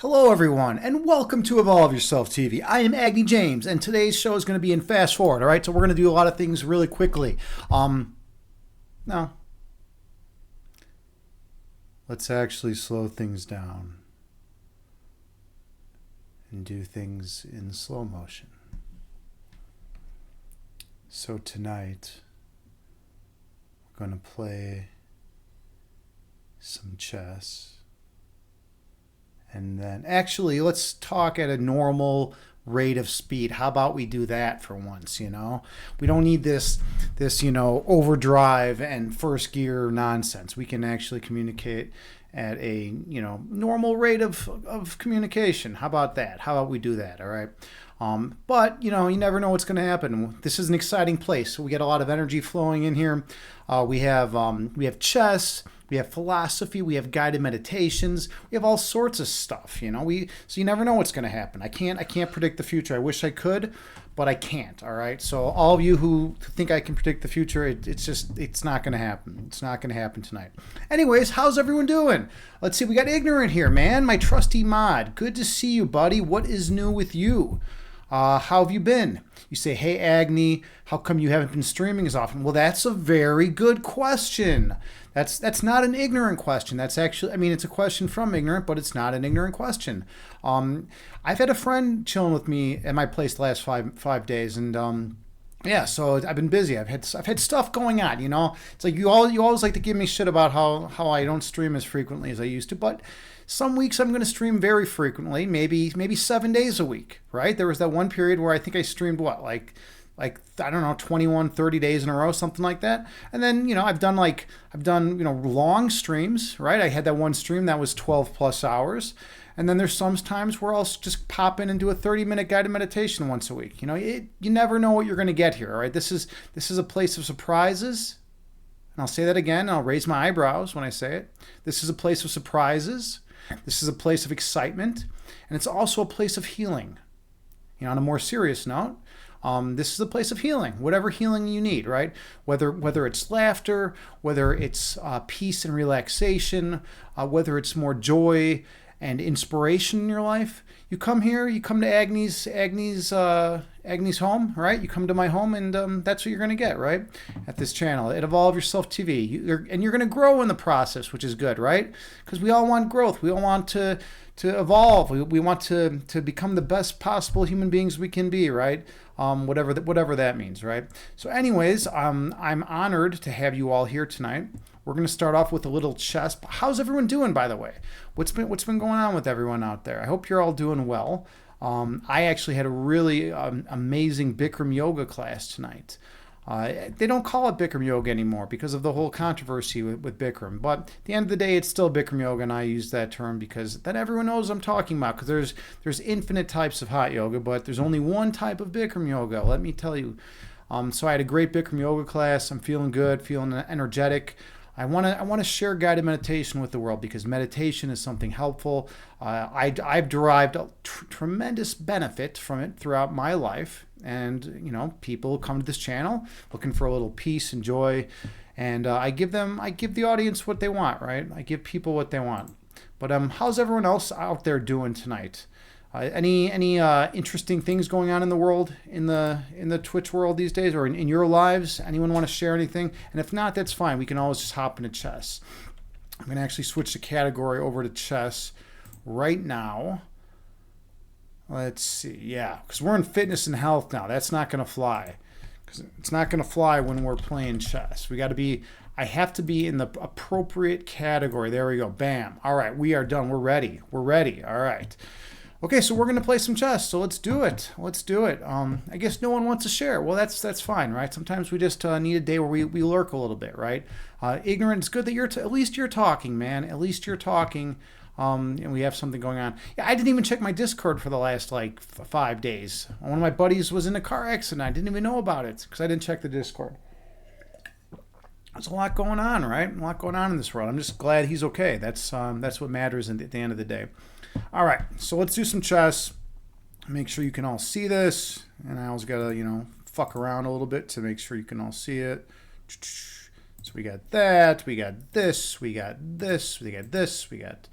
Hello, everyone, and welcome to Evolve Yourself TV. I am Agni James, and today's show is going to be in fast forward. All right, so we're going to do a lot of things really quickly. No, let's actually slow things down and do things in slow motion. So tonight, we're going to play some chess. And then, actually, let's talk at a normal rate of speed. How about we do that for once, We don't need this overdrive and first gear nonsense. We can actually communicate at a, normal rate of communication. How about that? How about we do that, all right? But, you never know what's going to happen. This is an exciting place. So we get a lot of energy flowing in here. We have chess. We have philosophy, we have guided meditations, we have all sorts of stuff, so you never know what's going to happen. I can't predict the future. I wish I could, but I can't, all right? So all of you who think I can predict the future, it's not going to happen. It's not going to happen tonight. Anyways, how's everyone doing? Let's see, we got Ignorant here, man, my trusty mod. Good to see you, buddy. What is new with you? How have you been? You say, hey, Agni, how come you haven't been streaming as often? Well, that's a very good question. That's not an ignorant question. That's actually, it's a question from Ignorant, but it's not an ignorant question. I've had a friend chilling with me at my place the last five days, and yeah, so I've been busy. I've had stuff going on. It's like you always like to give me shit about how I don't stream as frequently as I used to, but some weeks I'm going to stream very frequently, maybe 7 days a week, right? There was that one period where I think I streamed like I don't know, 21, 30 days in a row, something like that. And then, I've done long streams, right? I had that one stream that was 12 plus hours. And then there's some times where I'll just pop in and do a 30-minute guided meditation once a week. You never know what you're going to get here, all right? This is a place of surprises. And I'll say that again, and I'll raise my eyebrows when I say it. This is a place of surprises. This is a place of excitement. And it's also a place of healing. On a more serious note, this is a place of healing, whatever healing you need, right? Whether it's laughter, whether it's peace and relaxation, whether it's more joy and inspiration in your life, you come here, you come to Agni's home, right? You come to my home, and that's what you're going to get, right? At this channel, at Evolve Yourself TV. And you're going to grow in the process, which is good, right? Because we all want growth. We all want to evolve. We want to become the best possible human beings we can be, right? Whatever that means, right? So anyways, I'm honored to have you all here tonight. We're going to start off with a little chess. How's everyone doing, by the way? What's been going on with everyone out there? I hope you're all doing well. I actually had a really amazing Bikram yoga class tonight. They don't call it Bikram yoga anymore because of the whole controversy with Bikram. But at the end of the day, it's still Bikram yoga, and I use that term because then everyone knows what I'm talking about. Because there's infinite types of hot yoga, but there's only one type of Bikram yoga. Let me tell you. So I had a great Bikram yoga class. I'm feeling good, feeling energetic. I want to share guided meditation with the world because meditation is something helpful. I've derived a tremendous benefit from it throughout my life. And, people come to this channel looking for a little peace and joy. And I give the audience what they want, right? I give people what they want. But how's everyone else out there doing tonight? Any interesting things going on in the world, in the Twitch world these days, or in your lives? Anyone want to share anything? And if not, that's fine. We can always just hop into chess. I'm going to actually switch the category over to chess right now. Let's see. Yeah, because we're in fitness and health now. That's not going to fly. Because it's not going to fly when we're playing chess. I have to be in the appropriate category. There we go. Bam. All right, we are done. We're ready. All right. Okay, so we're going to play some chess, so let's do it. I guess no one wants to share. Well, that's fine, right? Sometimes we just need a day where we lurk a little bit, right? Ignorant, it's good that at least you're talking, man. At least you're talking, and we have something going on. Yeah, I didn't even check my Discord for the last, 5 days. One of my buddies was in a car accident. I didn't even know about it because I didn't check the Discord. There's a lot going on, right? A lot going on in this world. I'm just glad he's okay. That's what matters at the end of the day. All right, so let's do some chess. Make sure you can all see this. And I always got to, fuck around a little bit to make sure you can all see it. So we got that. We got this. We got this. We got this. We got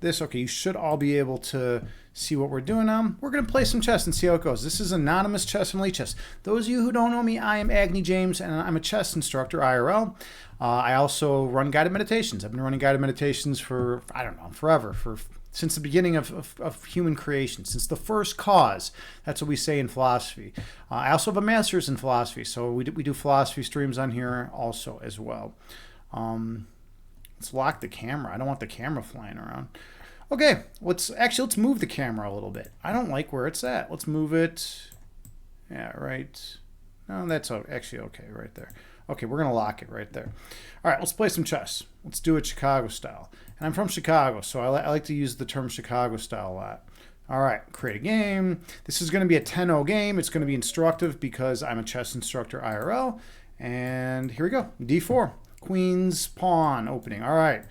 this. Okay, you should all be able to see what we're doing now. We're going to play some chess and see how it goes. This is Anonymous Chess and Elite Chess. Those of you who don't know me, I am Agni James, and I'm a chess instructor, IRL. I also run guided meditations. I've been running guided meditations for, I don't know, forever, since the beginning of human creation, since the first cause. That's what we say in philosophy. I also have a master's in philosophy, so we do philosophy streams on here also as well. Let's lock the camera. I don't want the camera flying around. Okay, let's move the camera a little bit. I don't like where it's at. Let's move it. Yeah, right. No, that's actually okay right there. Okay, we're gonna lock it right there. All right, let's play some chess. Let's do it Chicago style. And I'm from Chicago, so I like to use the term Chicago style a lot. All right, create a game. This is gonna be a 10-0 game. It's gonna be instructive because I'm a chess instructor IRL. And here we go, D4. Queen's pawn opening. All right,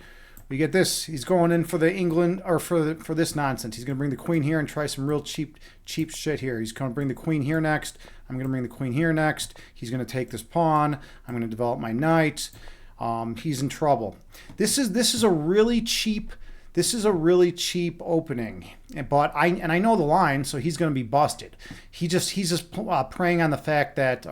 we get this. He's going in for the England, or for this nonsense. He's going to bring the queen here and try some real cheap shit here. He's going to bring the queen here next. I'm going to bring the queen here next. He's going to take this pawn. I'm going to develop my knight. He's in trouble. This is a really cheap. This is a really cheap opening, but I know the line, so he's going to be busted. He's just preying on the fact that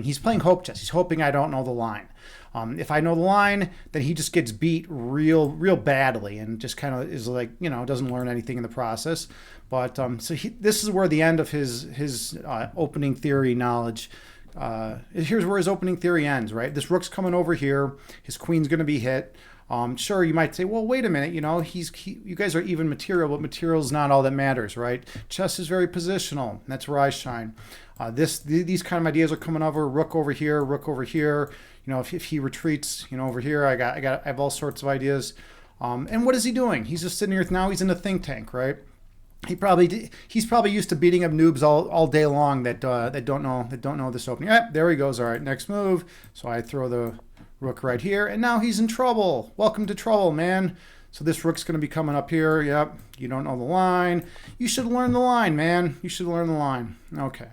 he's playing hope chess. He's hoping I don't know the line. If I know the line, then he just gets beat real badly and just kind of is like, doesn't learn anything in the process. But this is where the end of his opening theory knowledge. Here's where his opening theory ends. Right, this rook's coming over here. His queen's going to be hit. Sure, you might say, well, wait a minute, you guys are even material, but material is not all that matters, right? Chess is very positional, and that's where I shine. These kind of ideas are coming over, rook over here, rook over here. If he retreats, over here, I have all sorts of ideas. And what is he doing? He's just sitting here now. He's in a think tank, right? He's probably used to beating up noobs all day long that don't know this opening. Yep, there he goes. All right, next move. So I throw the rook right here, and now he's in trouble. Welcome to trouble, man. So this rook's going to be coming up here. Yep, you don't know the line. You should learn the line, man. You should learn the line. Okay.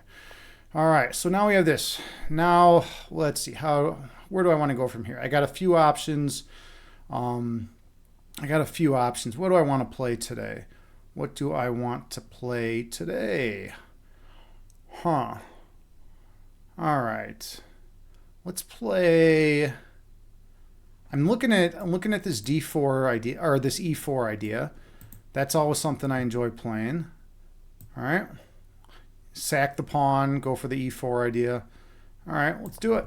All right, so now we have this. Now, let's see. Where do I want to go from here? I got a few options. What do I want to play today? What do I want to play today? All right. Let's play. I'm looking at this D4 idea, or this E4 idea. That's always something I enjoy playing. All right. Sack the pawn, go for the E4 idea. All right, let's do it.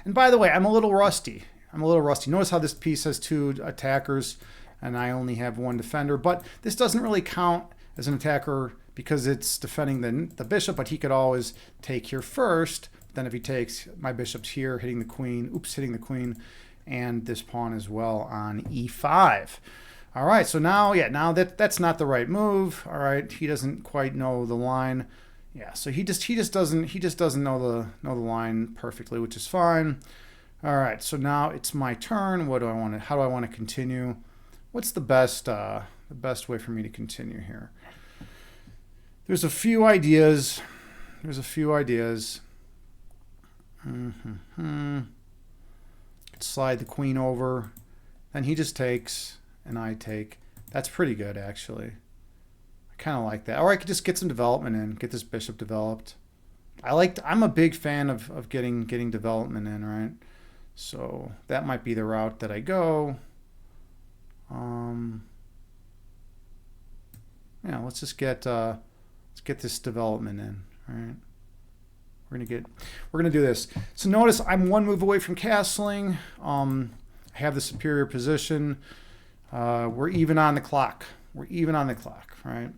And by the way, I'm a little rusty. Notice how this piece has two attackers and I only have one defender, but this doesn't really count as an attacker because it's defending the bishop, but he could always take here first. Then if he takes, my bishop's here, hitting the queen, and this pawn as well on E5. All right, so now that's not the right move. All right, he doesn't quite know the line. Yeah, so he just doesn't know the line perfectly, which is fine. All right, so now it's my turn. How do I want to continue? What's the best way for me to continue here? There's a few ideas. Slide the queen over. Then he just takes, and I take. That's pretty good, actually. I kind of like that. Or I could just get some development in, get this bishop developed. I'm a big fan of getting development in, right? So that might be the route that I go. Yeah, let's get this development in, all right? We're gonna do this. So notice I'm one move away from castling. I have the superior position. We're even on the clock. Right?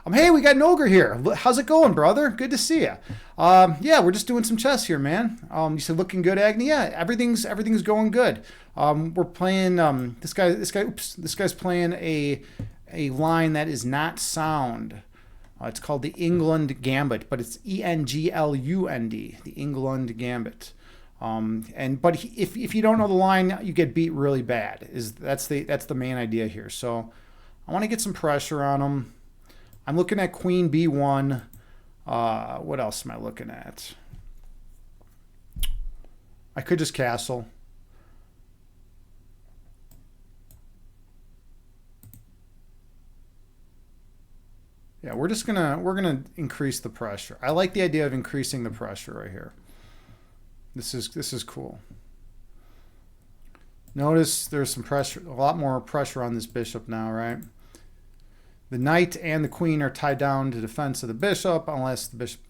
Hey, we got Noger here. How's it going, brother? Good to see you. Yeah, we're just doing some chess here, man. You said looking good, Agni. Yeah, everything's going good. We're playing. This guy's playing a line that is not sound. It's called the England Gambit, but it's Englund, the England Gambit. But if you don't know the line, you get beat really bad. That's the main idea here. So I want to get some pressure on him. I'm looking at Queen B1. What else am I looking at? I could just castle. Yeah, we're gonna increase the pressure. I like the idea of increasing the pressure right here. This is cool. Notice there's some pressure, a lot more pressure on this bishop now, right? The knight and the queen are tied down to defense of the bishop, unless the bishop,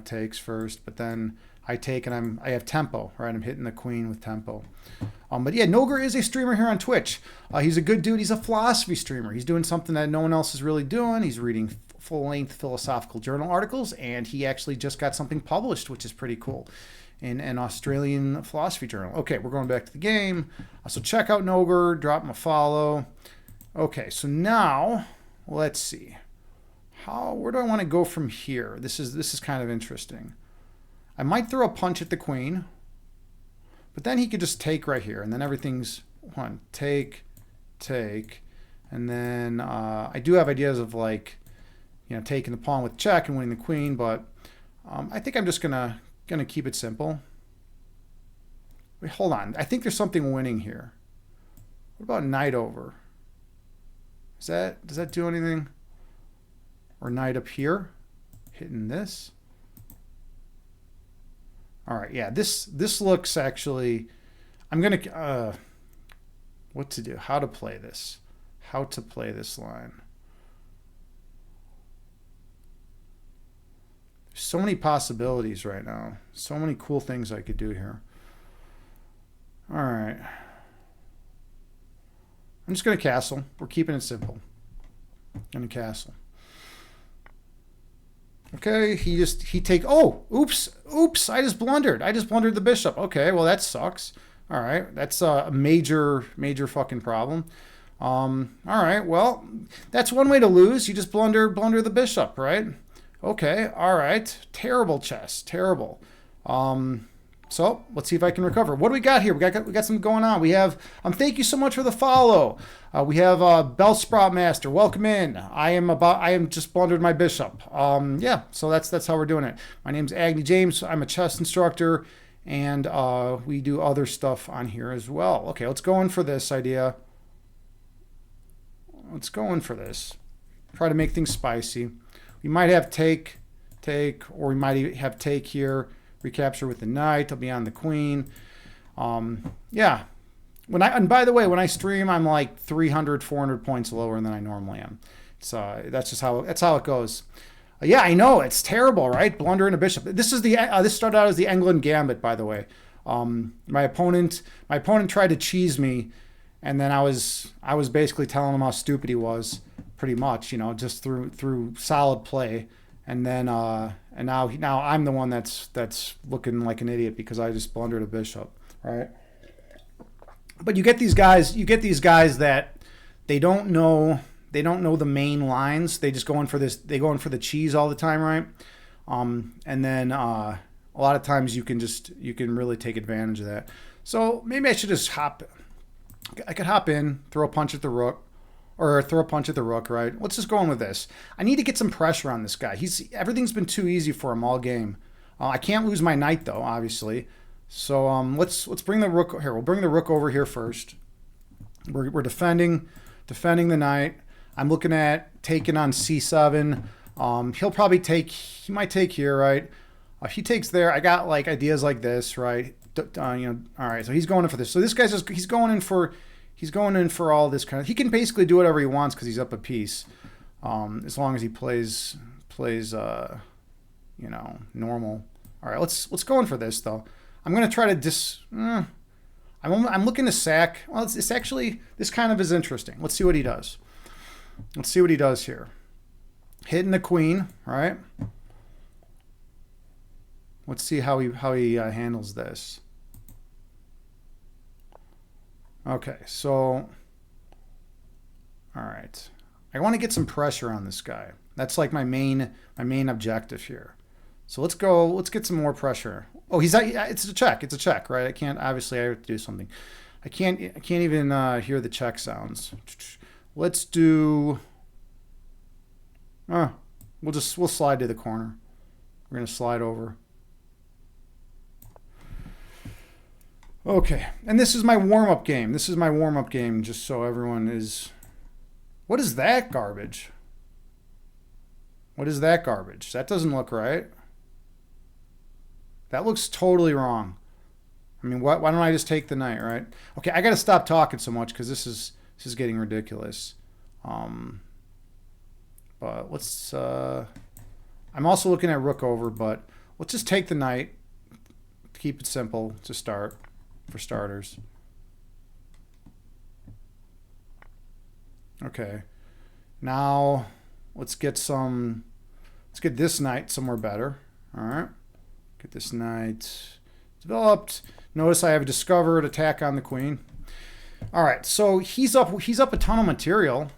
takes first. But then I take and I have tempo, right? I'm hitting the queen with tempo. But yeah, Noger is a streamer here on Twitch. He's a good dude. He's a philosophy streamer. He's doing something that no one else is really doing. He's reading full-length philosophical journal articles, and he actually just got something published, which is pretty cool, in an Australian philosophy journal. Okay, we're going back to the game. So check out Noger, drop him a follow. Okay, so now let's see. Where do I want to go from here? This is kind of interesting. I might throw a punch at the queen, but then he could just take right here, and then everything's take, and then I do have ideas of taking the pawn with check and winning the queen, but I think I'm just gonna keep it simple. Wait, hold on. I think there's something winning here. What about knight over? Does that do anything? Or knight up here, hitting this. All right, yeah. This looks actually. I'm gonna what to do? How to play this? How to play this line? So many possibilities right now. So many cool things I could do here. All right. I'm just going to castle. We're keeping it simple. Going to castle. Okay, oh, oops, I just blundered. I just blundered the bishop. Okay, well, that sucks. All right, that's a major fucking problem. All right, well, that's one way to lose. You just blunder the bishop, right? Okay, all right. Terrible chess, terrible. So let's see if I can recover. What do we got here? We got something going on. We have thank you so much for the follow. We have Bellsprout Master. Welcome in. I am just blundered my bishop. Yeah, so that's how we're doing it. My name's Agni James. I'm a chess instructor, and we do other stuff on here as well. Okay, let's go in for this idea. Let's go in for this. Try to make things spicy. We might have take, or we might have take here. Recapture with the knight. I'll be on the queen. Yeah. And by the way, when I stream, I'm like 300, 400 points lower than I normally am. So that's just how it goes. Yeah, I know it's terrible, right? Blundering a bishop. This started out as the England Gambit, by the way. My opponent tried to cheese me, and then I was basically telling him how stupid he was, pretty much, just through solid play. And then and now I'm the one that's looking like an idiot because I just blundered a bishop, right? But you get these guys that they don't know the main lines. They just go in for this. They go in for the cheese all the time, right? And then a lot of times you can really take advantage of that. So maybe I should just I could hop in, throw a punch at the rook. Or throw a punch at the rook, right? Let's just go in with this. I need to get some pressure on this guy. Everything's been too easy for him all game. I can't lose my knight though, obviously. So let's bring the rook here. We'll bring the rook over here first. We're defending the knight. I'm looking at taking on c7. He'll probably take. He might take here, right? If he takes there, I got like ideas like this, right? All right. So he's going in for this. So this guy's he's going in for all this kind of. He can basically do whatever he wants because he's up a piece, as long as he plays normal. All right, let's go in for this though. I'm gonna try to I'm looking to sack. Well, it's actually this kind of is interesting. Let's see what he does. Let's see what he does here. Hitting the queen, right? Let's see how he handles this. Okay, so, all right. I want to get some pressure on this guy. That's like my main objective here. So let's get some more pressure. Oh, it's a check, right? Obviously I have to do something. I can't even hear the check sounds. Let's do, we'll slide to the corner. We're going to slide over. Okay, and this is my warm-up game. Just so everyone is... What is that garbage? What is that garbage? That doesn't look right. That looks totally wrong. I mean, why don't I just take the knight, right? Okay, I got to stop talking so much because this is getting ridiculous. But let's... I'm also looking at rook over, but let's just take the knight. Keep it simple to start, for starters. Okay. Now, let's get this knight somewhere better. All right. Get this knight developed. Notice I have a discovered attack on the queen. All right, so he's up a ton of material.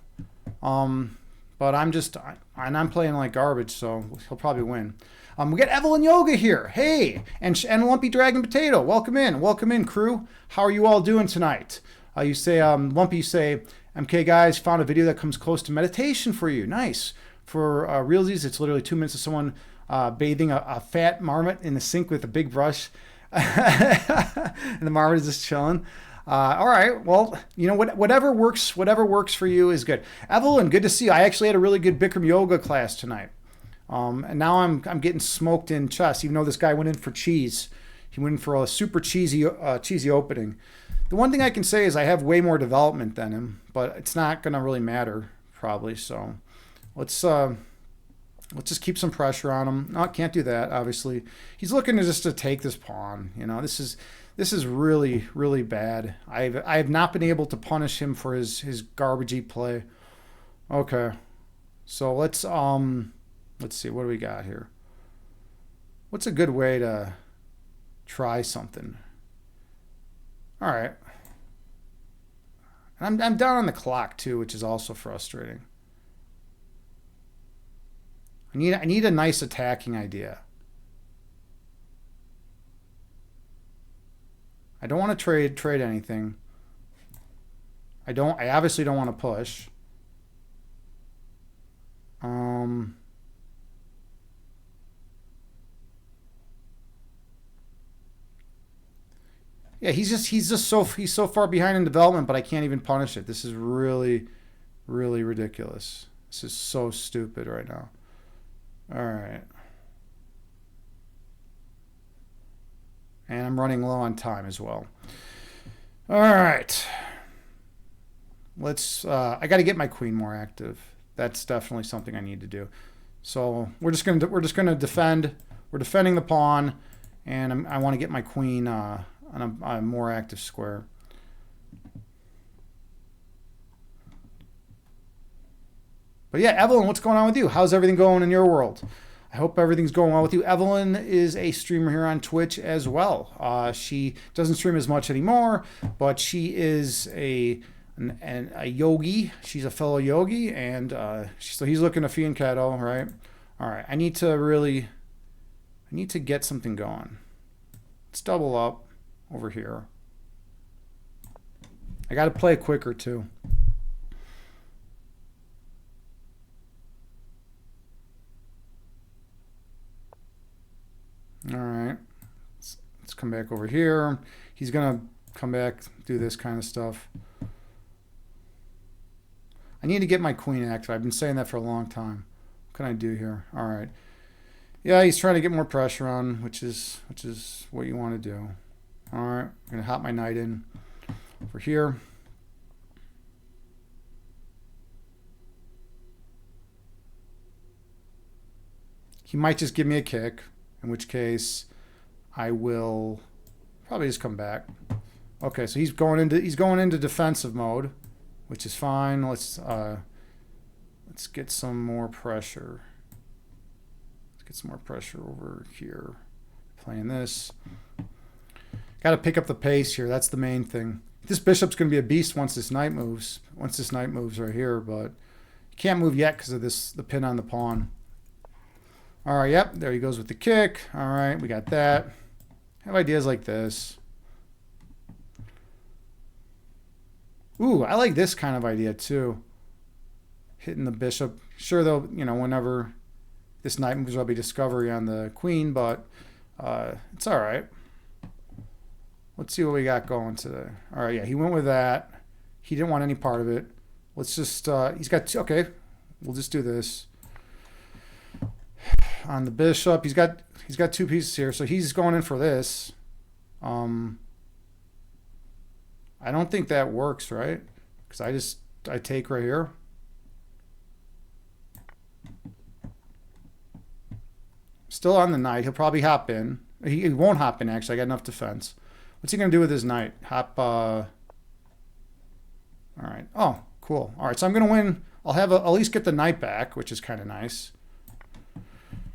But I'm playing like garbage, so he'll probably win. We got Evelyn Yoga here. Hey, and Lumpy Dragon Potato. Welcome in, crew. How are you all doing tonight? You say, Lumpy, you say, MK guys, found a video that comes close to meditation for you. Nice. For realsies, it's literally 2 minutes of someone bathing a fat marmot in the sink with a big brush, and the marmot is just chilling. All right. Well, you know, whatever works for you is good. Evelyn, good to see you. I actually had a really good Bikram yoga class tonight. And now I'm getting smoked in chess, even though this guy went in for cheese. He went in for a super cheesy opening. The one thing I can say is I have way more development than him, but it's not going to really matter probably. So let's just keep some pressure on him. No, can't do that, obviously. He's looking to take this pawn. You know, this is really, really bad. I have not been able to punish him for his garbagey play. Okay. So let's see, what do we got here? What's a good way to try something? All right. And I'm down on the clock too, which is also frustrating. I need a nice attacking idea. I don't want to trade anything. I obviously don't want to push. Yeah, he's so far behind in development, but I can't even punish it. This is really, really ridiculous. This is so stupid right now. All right. And I'm running low on time as well. All right. I got to get my queen more active. That's definitely something I need to do. So we're just gonna defend. We're defending the pawn, and I want to get my queen on a more active square. But yeah, Evelyn, what's going on with you? How's everything going in your world? I hope everything's going well with you. Evelyn is a streamer here on Twitch as well. She doesn't stream as much anymore, but she is a yogi. She's a fellow yogi, and so he's looking to fianchetto, right? All right, I need to get something going. Let's double up over here. I got to play quicker too. All right, let's come back over here. He's gonna come back, do this kind of stuff. I need to get my queen active. I've been saying that for a long time. What can I do here? All right. Yeah, he's trying to get more pressure on, which is what you want to do. All right, I'm gonna hop my knight in over here. He might just give me a kick, in which case I will probably just come back. Okay, so he's going into defensive mode, which is fine. Let's get some more pressure. Let's get some more pressure over here. Playing this. Got to pick up the pace here. That's the main thing. This bishop's going to be a beast once this knight moves. Once this knight moves right here, but you can't move yet because of the pin on the pawn. All right, yep, there he goes with the kick. All right, we got that. I have ideas like this. Ooh, I like this kind of idea too. Hitting the bishop. Sure, though, you know, whenever this knight moves, there'll be discovery on the queen, but it's all right. Let's see what we got going today. All right, yeah, he went with that. He didn't want any part of it. Let's just, he's got two, okay, we'll just do this. on the bishop. He's got two pieces here, so he's going in for this. I don't think that works, right? Because I take right here. Still on the knight. He'll probably hop in. He won't hop in, actually. I got enough defense. What's he going to do with his knight? Hop, all right. Oh, cool. All right, so I'm going to win. I'll have at least get the knight back, which is kind of nice.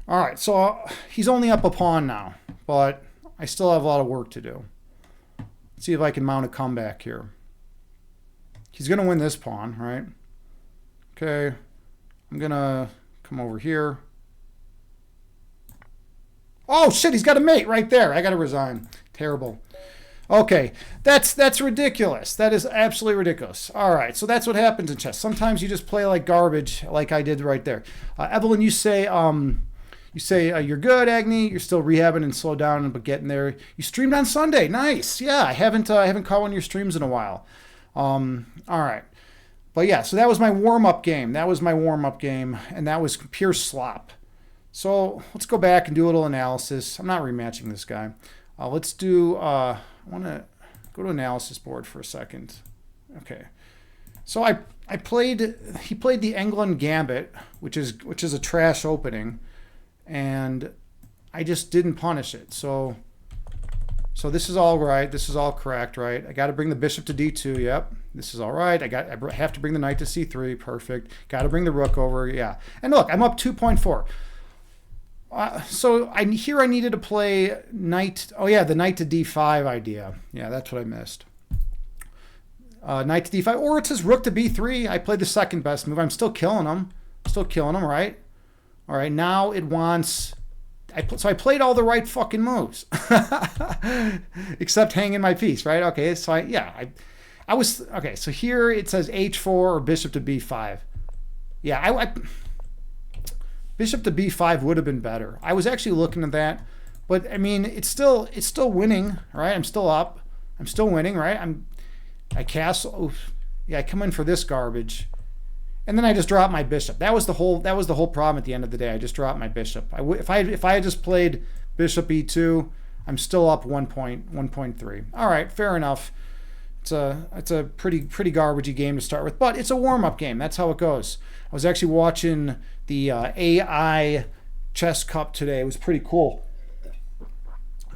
All right, so he's only up a pawn now, but I still have a lot of work to do. Let's see if I can mount a comeback here. He's going to win this pawn, right? Okay, I'm going to come over here. Oh, shit, he's got a mate right there. I got to resign. Terrible. Okay, that's ridiculous. That is absolutely ridiculous. All right, so that's what happens in chess. Sometimes you just play like garbage, like I did right there. Evelyn, you say you're good, Agni. You're still rehabbing and slow down, but getting there. You streamed on Sunday. Nice. Yeah, I haven't caught one of your streams in a while. All right, but yeah, so that was my warm-up game. And that was pure slop. So let's go back and do a little analysis. I'm not rematching this guy. Let's do. I want to go to analysis board for a second. Okay, so he played the England Gambit, which is a trash opening, and I just didn't punish it. So this is all right. This is all correct, right? I got to bring the bishop to d2. Yep, this is all right. I have to bring the knight to c3. Perfect. Got to bring the rook over. Yeah, and look, I'm up 2.4. So I needed to play knight. Oh yeah, the knight to d5 idea. Yeah, that's what I missed. Knight to d5, or it says rook to b3. I played the second best move. I'm still killing him. Right? All right. Now it wants. So I played all the right fucking moves, except hanging my piece. Right? Okay. So I was okay. So here it says h4 or bishop to b5. Yeah, bishop to b5 would have been better. I was actually looking at that, but I mean, it's still winning, right? I'm still up. I'm still winning, right? I castle. Oof. Yeah, I come in for this garbage, and then I just drop my bishop. That was the whole problem at the end of the day. I just dropped my bishop. If I had just played bishop e2, I'm still up 1.3. All right, fair enough. It's a pretty garbagey game to start with, but it's a warm-up game. That's how it goes. I was actually watching the AI Chess Cup today. It was pretty cool.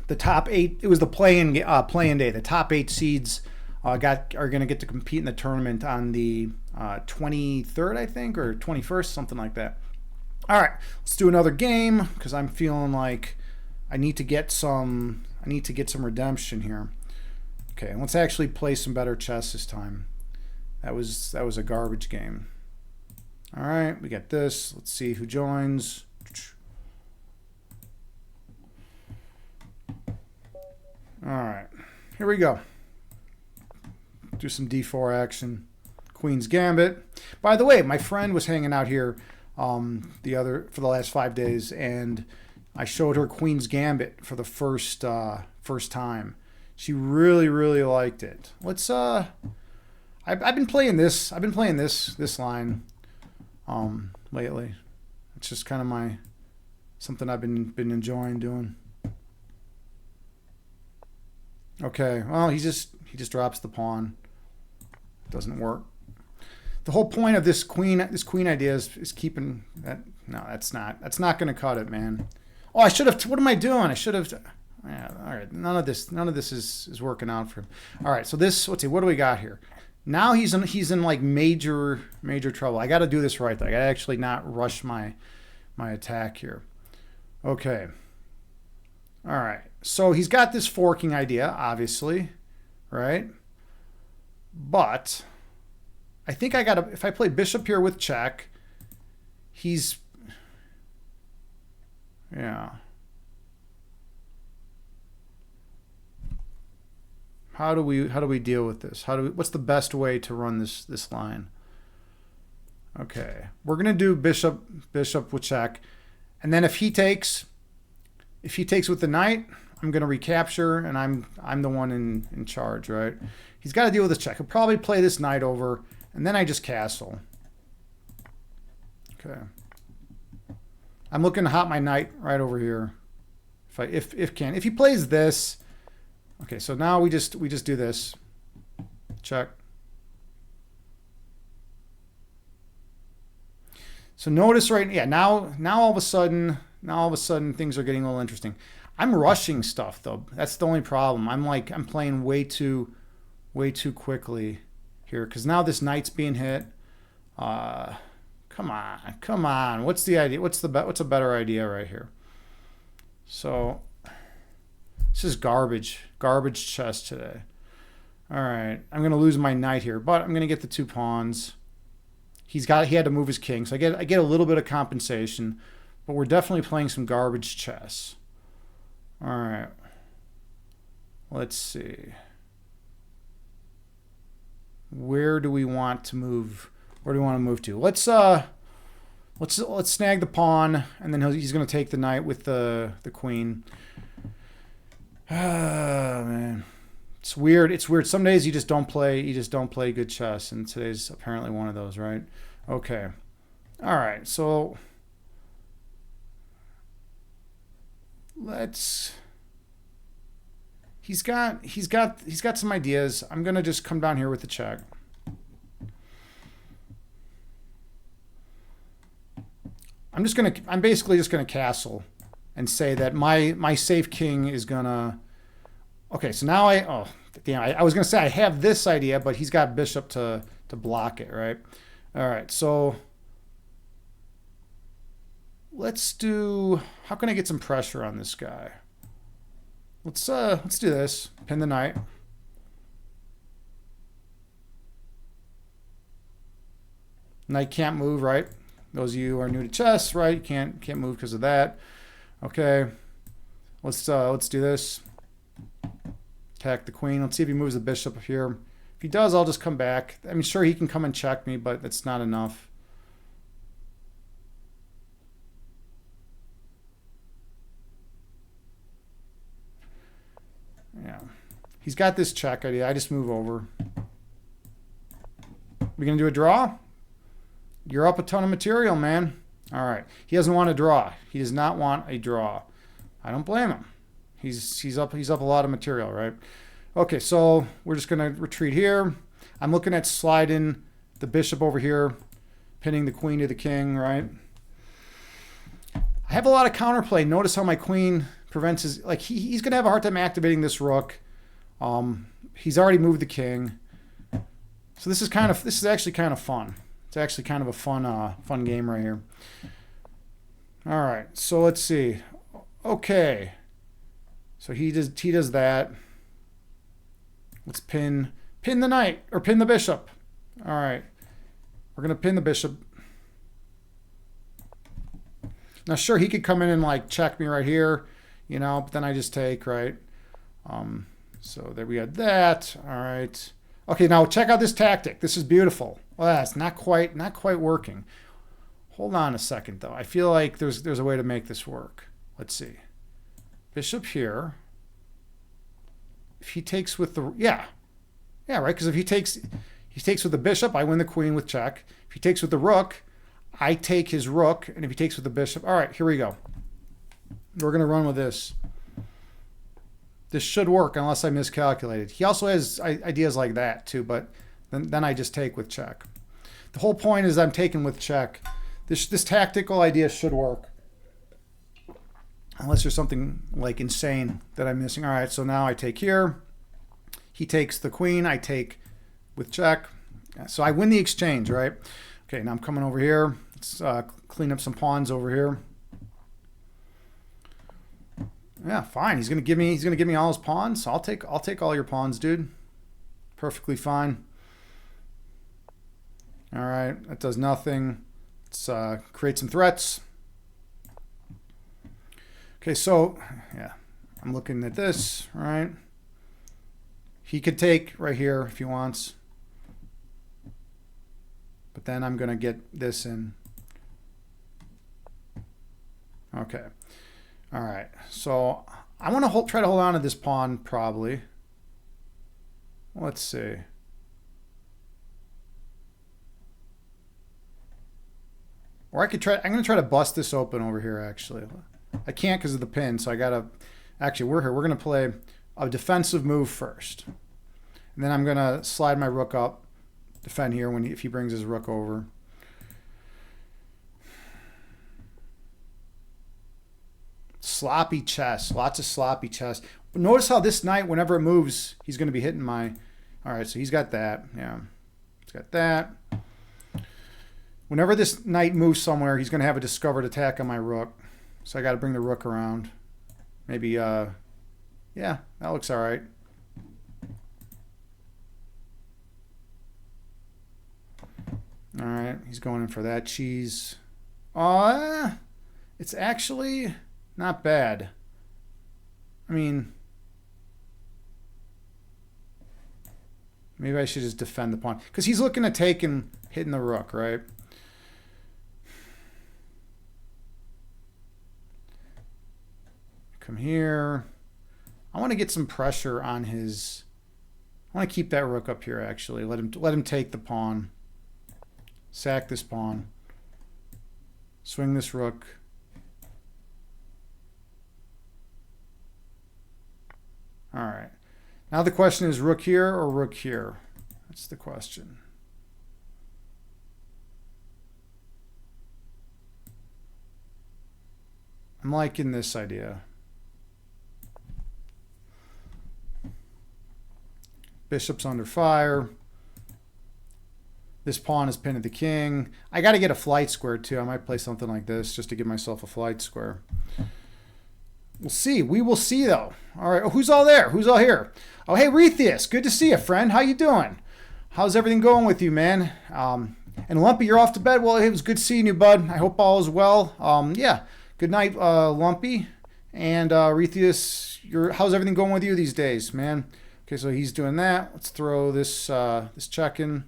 The top 8. It was the play-in day. The top 8 seeds are going to get to compete in the tournament on the 23rd, I think, or 21st, something like that. All right, let's do another game because I'm feeling like I need to get some redemption here. Okay, let's actually play some better chess this time. That was a garbage game. All right, we got this. Let's see who joins. All right, here we go. Do some d4 action. Queen's Gambit. By the way, my friend was hanging out here for the last 5 days, and I showed her Queen's Gambit for the first time. She really liked it. Let's I've been playing this. I've been playing this line lately. It's just kind of something I've been enjoying doing. Okay, well, he just drops the pawn. Doesn't work. The whole point of this queen idea is keeping that. No, that's not going to cut it, man. Oh, I should have. What am I doing? I should have. Yeah, all right. None of this is working out for him. All right. So this. Let's see. What do we got here? Now he's in like major trouble. I got to do this right though. I got to actually not rush my attack here. Okay. All right. So he's got this forking idea, obviously, right? But I think I got to. If I play bishop here with check, he's. Yeah. How do we deal with this? What's the best way to run this line? Okay, we're gonna do bishop with check, and then if he takes with the knight, I'm gonna recapture, and I'm the one in charge, right? He's got to deal with this check. He'll probably play this knight over, and then I just castle. Okay. I'm looking to hop my knight right over here. If he plays this, okay. So now we just do this. Check. So notice now all of a sudden things are getting a little interesting. I'm rushing stuff though. That's the only problem. I'm playing way too quickly here because now this knight's being hit. Come on. What's the idea? What's a better idea right here? So this is garbage chess today. All right, I'm gonna lose my knight here, but I'm gonna get the 2 pawns. He had to move his king, so I get a little bit of compensation, but we're definitely playing some garbage chess. All right, let's see. Where do we want to move? Where do we want to move to? Let's snag the pawn, and then he's going to take the knight with the queen. Ah, man, it's weird. It's weird. Some days you just don't play good chess, and today's apparently one of those, right? Okay. All right. So let's. He's got some ideas. I'm gonna just come down here with the check. I'm basically just gonna castle and say that my safe king is gonna. Okay, so now I was gonna say I have this idea, but he's got bishop to block it, right? All right, so let's do. How can I get some pressure on this guy? Let's do this. Pin the knight. Knight can't move, right? Those of you who are new to chess, right? Can't move because of that. Okay. Let's do this. Attack the queen. Let's see if he moves the bishop up here. If he does, I'll just come back. I mean, sure, he can come and check me, but that's not enough. Yeah. He's got this check idea. I just move over. We gonna do a draw? You're up a ton of material, man. All right. He doesn't want a draw. He does not want a draw. I don't blame him. He's up a lot of material, right? Okay, so we're just gonna retreat here. I'm looking at sliding the bishop over here, pinning the queen to the king, right? I have a lot of counterplay. Notice how my queen prevents his, like, he's going to have a hard time activating this rook. He's already moved the king. So this is actually kind of fun. It's actually kind of a fun game right here. All right, so let's see. Okay. So he does that. Let's pin the knight, or pin the bishop. All right. We're going to pin the bishop. Now, sure, he could come in and like check me right here, you know, but then I just take, right? So there we got that. All right. Okay, now check out this tactic. This is beautiful. Well, that's not quite working. Hold on a second, though. I feel like there's a way to make this work. Let's see. Bishop here. If he takes with the, yeah, right, because if he takes with the bishop, I win the queen with check. If he takes with the rook, I take his rook, and if he takes with the bishop, all right, here we go. We're going to run with this. This should work unless I miscalculated. He also has ideas like that too, but then I just take with check. The whole point is I'm taking with check. This tactical idea should work. Unless there's something like insane that I'm missing. All right, so now I take here. He takes the queen. I take with check. So I win the exchange, right? Okay, now I'm coming over here. Let's clean up some pawns over here. Yeah, fine. He's gonna give me all his pawns. So I'll take all your pawns, dude. Perfectly fine. All right, that does nothing. Let's create some threats. Okay, so yeah, I'm looking at this, right? He could take right here if he wants. But then I'm going to get this in. Okay. All right. So I want to try to hold on to this pawn probably. Let's see. Or I could try, I'm going to try to bust this open over here, actually. I can't because of the pin, so I got to, actually, we're here. We're going to play a defensive move first. And then I'm going to slide my rook up, defend here if he brings his rook over. Sloppy chess, lots of sloppy chess. But notice how this knight, whenever it moves, he's going to be hitting my... All right, so he's got that. Yeah, he's got that. Whenever this knight moves somewhere, he's going to have a discovered attack on my rook. So I got to bring the rook around. Maybe, yeah, that looks all right. All right, he's going in for that cheese. It's actually not bad. I mean, maybe I should just defend the pawn. Because he's looking to take and hitting the rook, right? Come here. I want to get some pressure on his... I want to keep that rook up here, actually. Let him take the pawn. Sack this pawn. Swing this rook. All right. Now the question is rook here or rook here? That's the question. I'm liking this idea. Bishop's under fire. This pawn is pinned to the king. I got to get a flight square too. I might play something like this just to give myself a flight square. We'll see. We will see though. All right. Oh, who's all there? Who's all here? Oh, hey, Retheus. Good to see you, friend. How you doing? How's everything going with you, man? And Lumpy, you're off to bed. Well, it was good seeing you, bud. I hope all is well. Yeah. Good night, Lumpy. And Retheus, how's everything going with you these days, man? Okay, so he's doing that. Let's throw this this check in.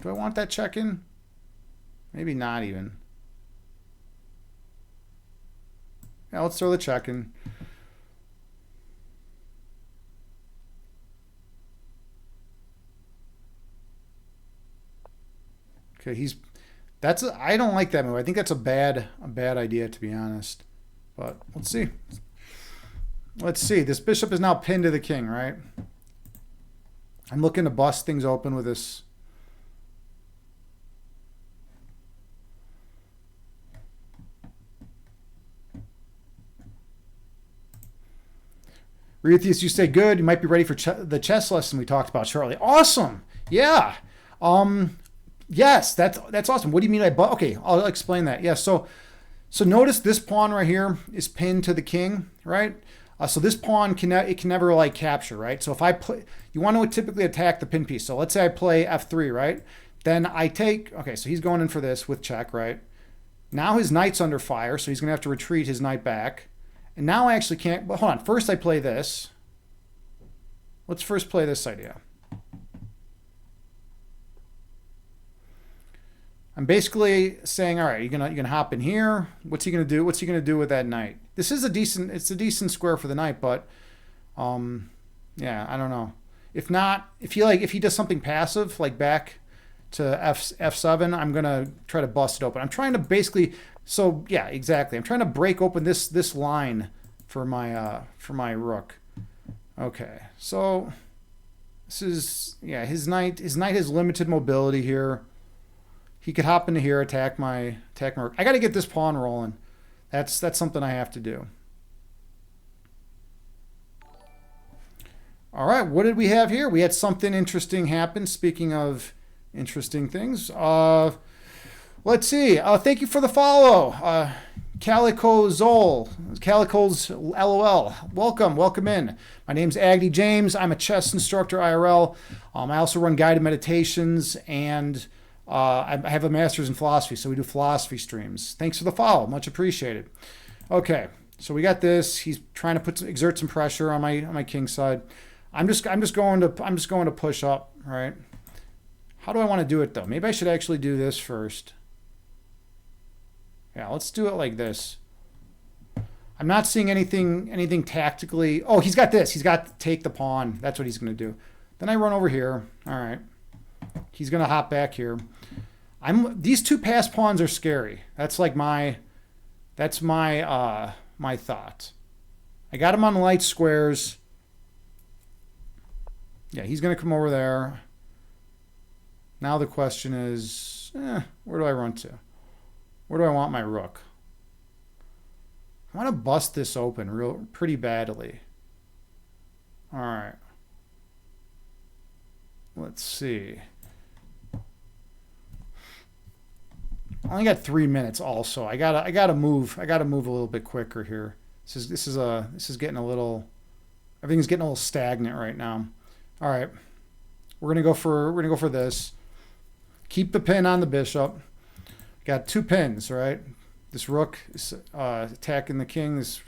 Do I want that check in? Maybe not even. Yeah, let's throw the check in. Okay, I don't like that move. I think that's a bad idea, to be honest. But let's see. Let's see. This bishop is now pinned to the king, right? I'm looking to bust things open with this. Retheus, you say good. You might be ready for the chess lesson we talked about shortly. Awesome. Yeah. Yes, that's awesome. What do you mean okay, I'll explain that. Yeah, so notice this pawn right here is pinned to the king, right? So this pawn can never like capture, right? So if I play, you want to typically attack the pin piece. So let's say I play f3, right? Then I take, okay, so he's going in for this with check, right? Now his knight's under fire, so he's going to have to retreat his knight back. And now I actually can't, but hold on. First I play this. Let's first play this idea. I'm basically saying, all right, you're gonna hop in here. What's he gonna do? What's he gonna do with that knight? This is it's a decent square for the knight, but yeah, I don't know. If not, if he does something passive, like back to f7, I'm gonna try to bust it open. I'm trying to basically, so yeah, exactly. I'm trying to break open this line for my rook. Okay, so this is, yeah, his knight has limited mobility here. He could hop into here, attack my rook. I got to get this pawn rolling. That's something I have to do. All right, what did we have here? We had something interesting happen. Speaking of interesting things, let's see. Thank you for the follow, Calico Zol, Calico's LOL. Welcome in. My name's Agni James. I'm a chess instructor IRL. I also run guided meditations and I have a master's in philosophy, so we do philosophy streams. Thanks for the follow, much appreciated. Okay, so we got this. He's trying to exert some pressure on my king side. I'm just going to push up, right? How do I want to do it though? Maybe I should actually do this first. Yeah, let's do it like this. I'm not seeing anything tactically. Oh, he's got this. He's got to take the pawn. That's what he's going to do. Then I run over here. All right. He's going to hop back here. These two passed pawns are scary. That's like my my thought. I got him on the light squares. Yeah, he's going to come over there. Now the question is, where do I run to? Where do I want my rook? I want to bust this open pretty badly. All right. Let's see. I only got 3 minutes. Also, I gotta move. I gotta move a little bit quicker here. This is getting a little. Everything's getting a little stagnant right now. All right, we're gonna go for this. Keep the pin on the bishop. Got 2 pins, right? This rook is attacking the king. This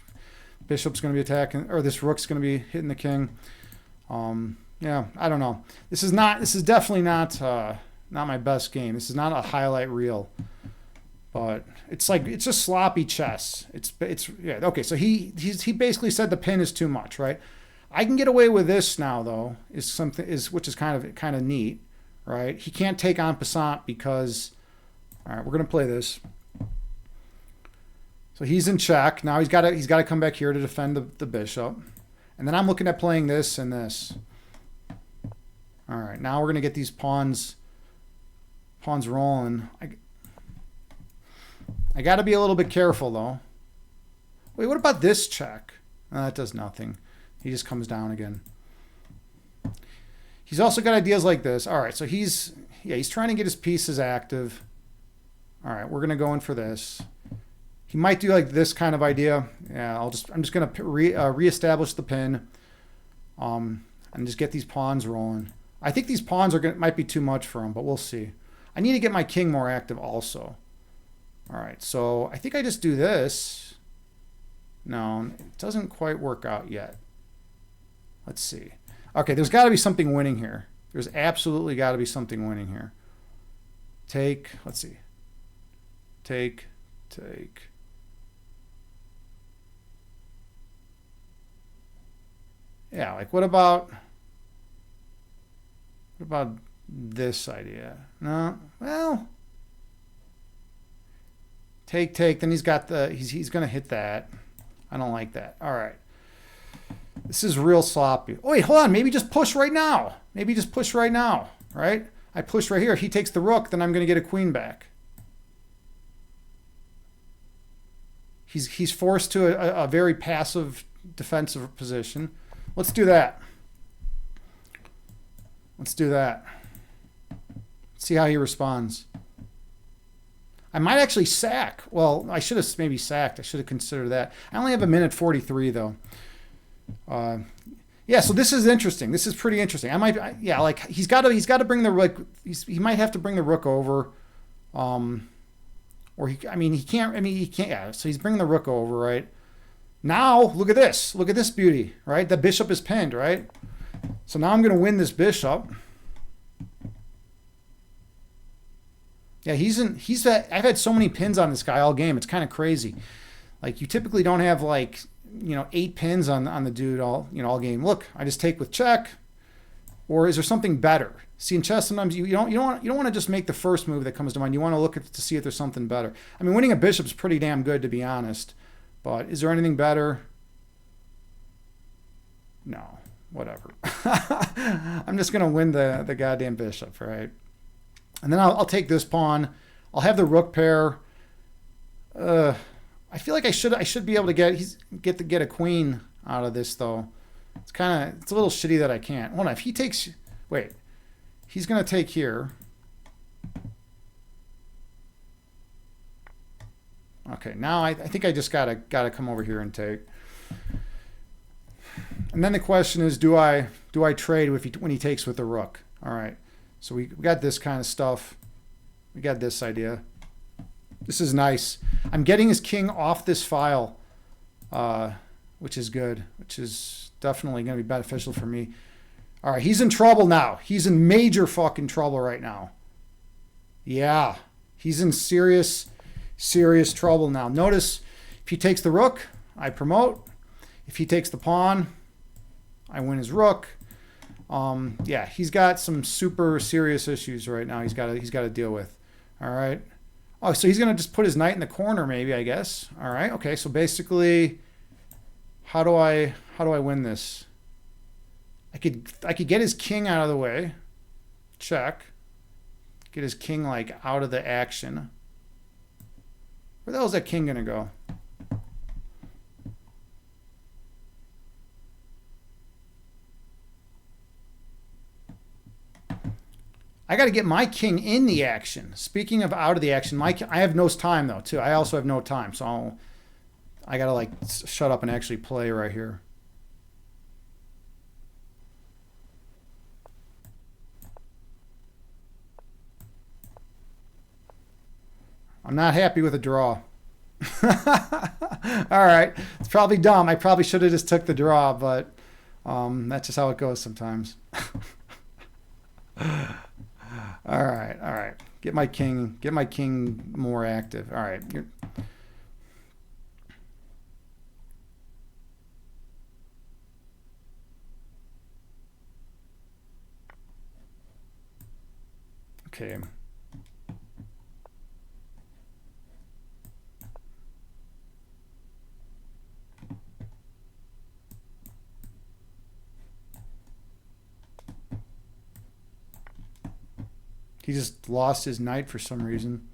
bishop's gonna be attacking, or this rook's gonna be hitting the king. Yeah, I don't know. This is definitely not my best game. This is not a highlight reel. But it's just sloppy chess. It's yeah, okay, so he basically said the pin is too much, right? I can get away with this now though, which is kind of neat, right? He can't take en passant because all right, we're gonna play this. So he's in check. Now he's gotta come back here to defend the bishop. And then I'm looking at playing this and this. All right, now we're gonna get these pawns rolling. I got to be a little bit careful, though. Wait, what about this check? That does nothing. He just comes down again. He's also got ideas like this. All right, so he's trying to get his pieces active. All right, we're going to go in for this. He might do like this kind of idea. Yeah, I'm just going to reestablish the pin and just get these pawns rolling. I think these pawns might be too much for him, but we'll see. I need to get my king more active also. All right, so I think I just do this. No, it doesn't quite work out yet. Let's see. Okay, there's got to be something winning here. There's absolutely got to be something winning here. Take, let's see. Take. Yeah, like what about this idea? No, well, take. Then he's got he's gonna hit that. I don't like that. All right, this is real sloppy. Oh wait, hold on. Maybe just push right now. Right? I push right here. If he takes the rook, then I'm gonna get a queen back. He's forced to a very passive defensive position. Let's do that. Let's see how he responds. I might actually sack. Well, I should have maybe sacked. I should have considered that. I only have 1:43 though. Yeah, so this is interesting. This is pretty interesting. Like he's got to bring the rook. He might have to bring the rook over. Or he can't. Yeah, so he's bringing the rook over, right? Now, look at this. Look at this beauty, right? The bishop is pinned, right? So now I'm going to win this bishop. Yeah, I've had so many pins on this guy all game. It's kind of crazy. Like you typically don't have 8 pins on the dude all game. Look, I just take with check. Or is there something better? See, in chess, sometimes you don't want to just make the first move that comes to mind. You want to look to see if there's something better. I mean, winning a bishop is pretty damn good, to be honest. But is there anything better? No, whatever. I'm just gonna win the goddamn bishop, right? And then I'll take this pawn. I'll have the rook pair. I feel like I should be able to get a queen out of this though. It's a little shitty that I can't. Hold on, if he takes, wait, he's gonna take here. Okay, now I think I just gotta come over here and take. And then the question is, do I trade when he takes with the rook? All right, so we got this kind of stuff. We got this idea. This is nice. I'm getting his king off this file, which is good, which is definitely going to be beneficial for me. All right, he's in trouble now. He's in major fucking trouble right now. Yeah, he's in serious trouble now. Notice if he takes the rook, I promote. If he takes the pawn, I win his rook. Yeah, he's got some super serious issues right now. He's got to deal with. All right. Oh, so he's gonna just put his knight in the corner, maybe, I guess. All right. Okay. So basically, how do I win this? I could get his king out of the way. Check. Get his king like out of the action. Where the hell is that king gonna go? I got to get my king in the action. Speaking of out of the action, I have no time though too. I also have no time, so I got to like shut up and actually play right here. I'm not happy with a draw. All right, it's probably dumb. I probably should have just took the draw, but that's just how it goes sometimes. All right, all right. Get my king more active. All right. Okay. He just lost his knight for some reason.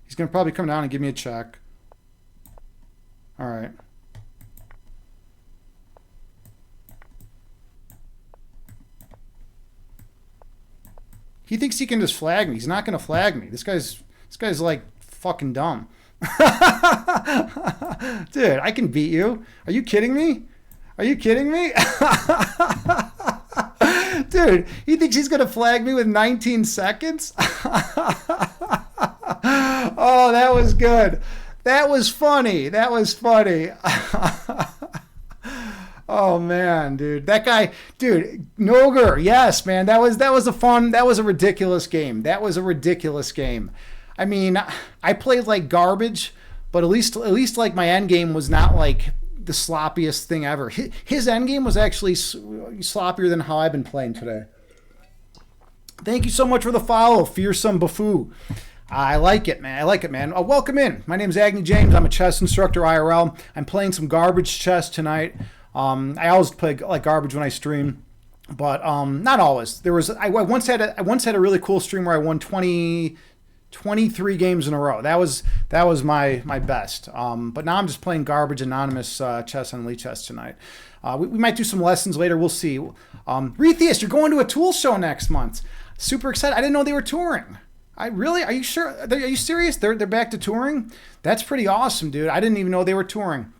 He's going to probably come down and give me a check. All right. He thinks he can just flag me. He's not going to flag me. This guy's like fucking dumb. Dude, I can beat you. Are you kidding me? Are you kidding me? Dude, he thinks he's going to flag me with 19 seconds? Oh, that was good. That was funny. That was funny. Oh man, dude. That guy, dude, Noger. Yes, man. That was a ridiculous game. That was a ridiculous game. I mean, I played like garbage, but at least like my end game was not like the sloppiest thing ever. His end game was actually sloppier than how I've been playing today. Thank you so much for the follow, Fearsome Bufoo. I like it, man. I like it, man. Welcome in. My name is Agni James. I'm a chess instructor IRL. I'm playing some garbage chess tonight. I always play like garbage when I stream, but not always. I once had a really cool stream where I won 23 games in a row. That was my best. But now I'm just playing garbage anonymous chess on Elite Chess tonight. We might do some lessons later. We'll see. Retheist, you're going to a Tool show next month. Super excited. I didn't know they were touring. Are you sure? Are you serious? They're back to touring? That's pretty awesome, dude. I didn't even know they were touring.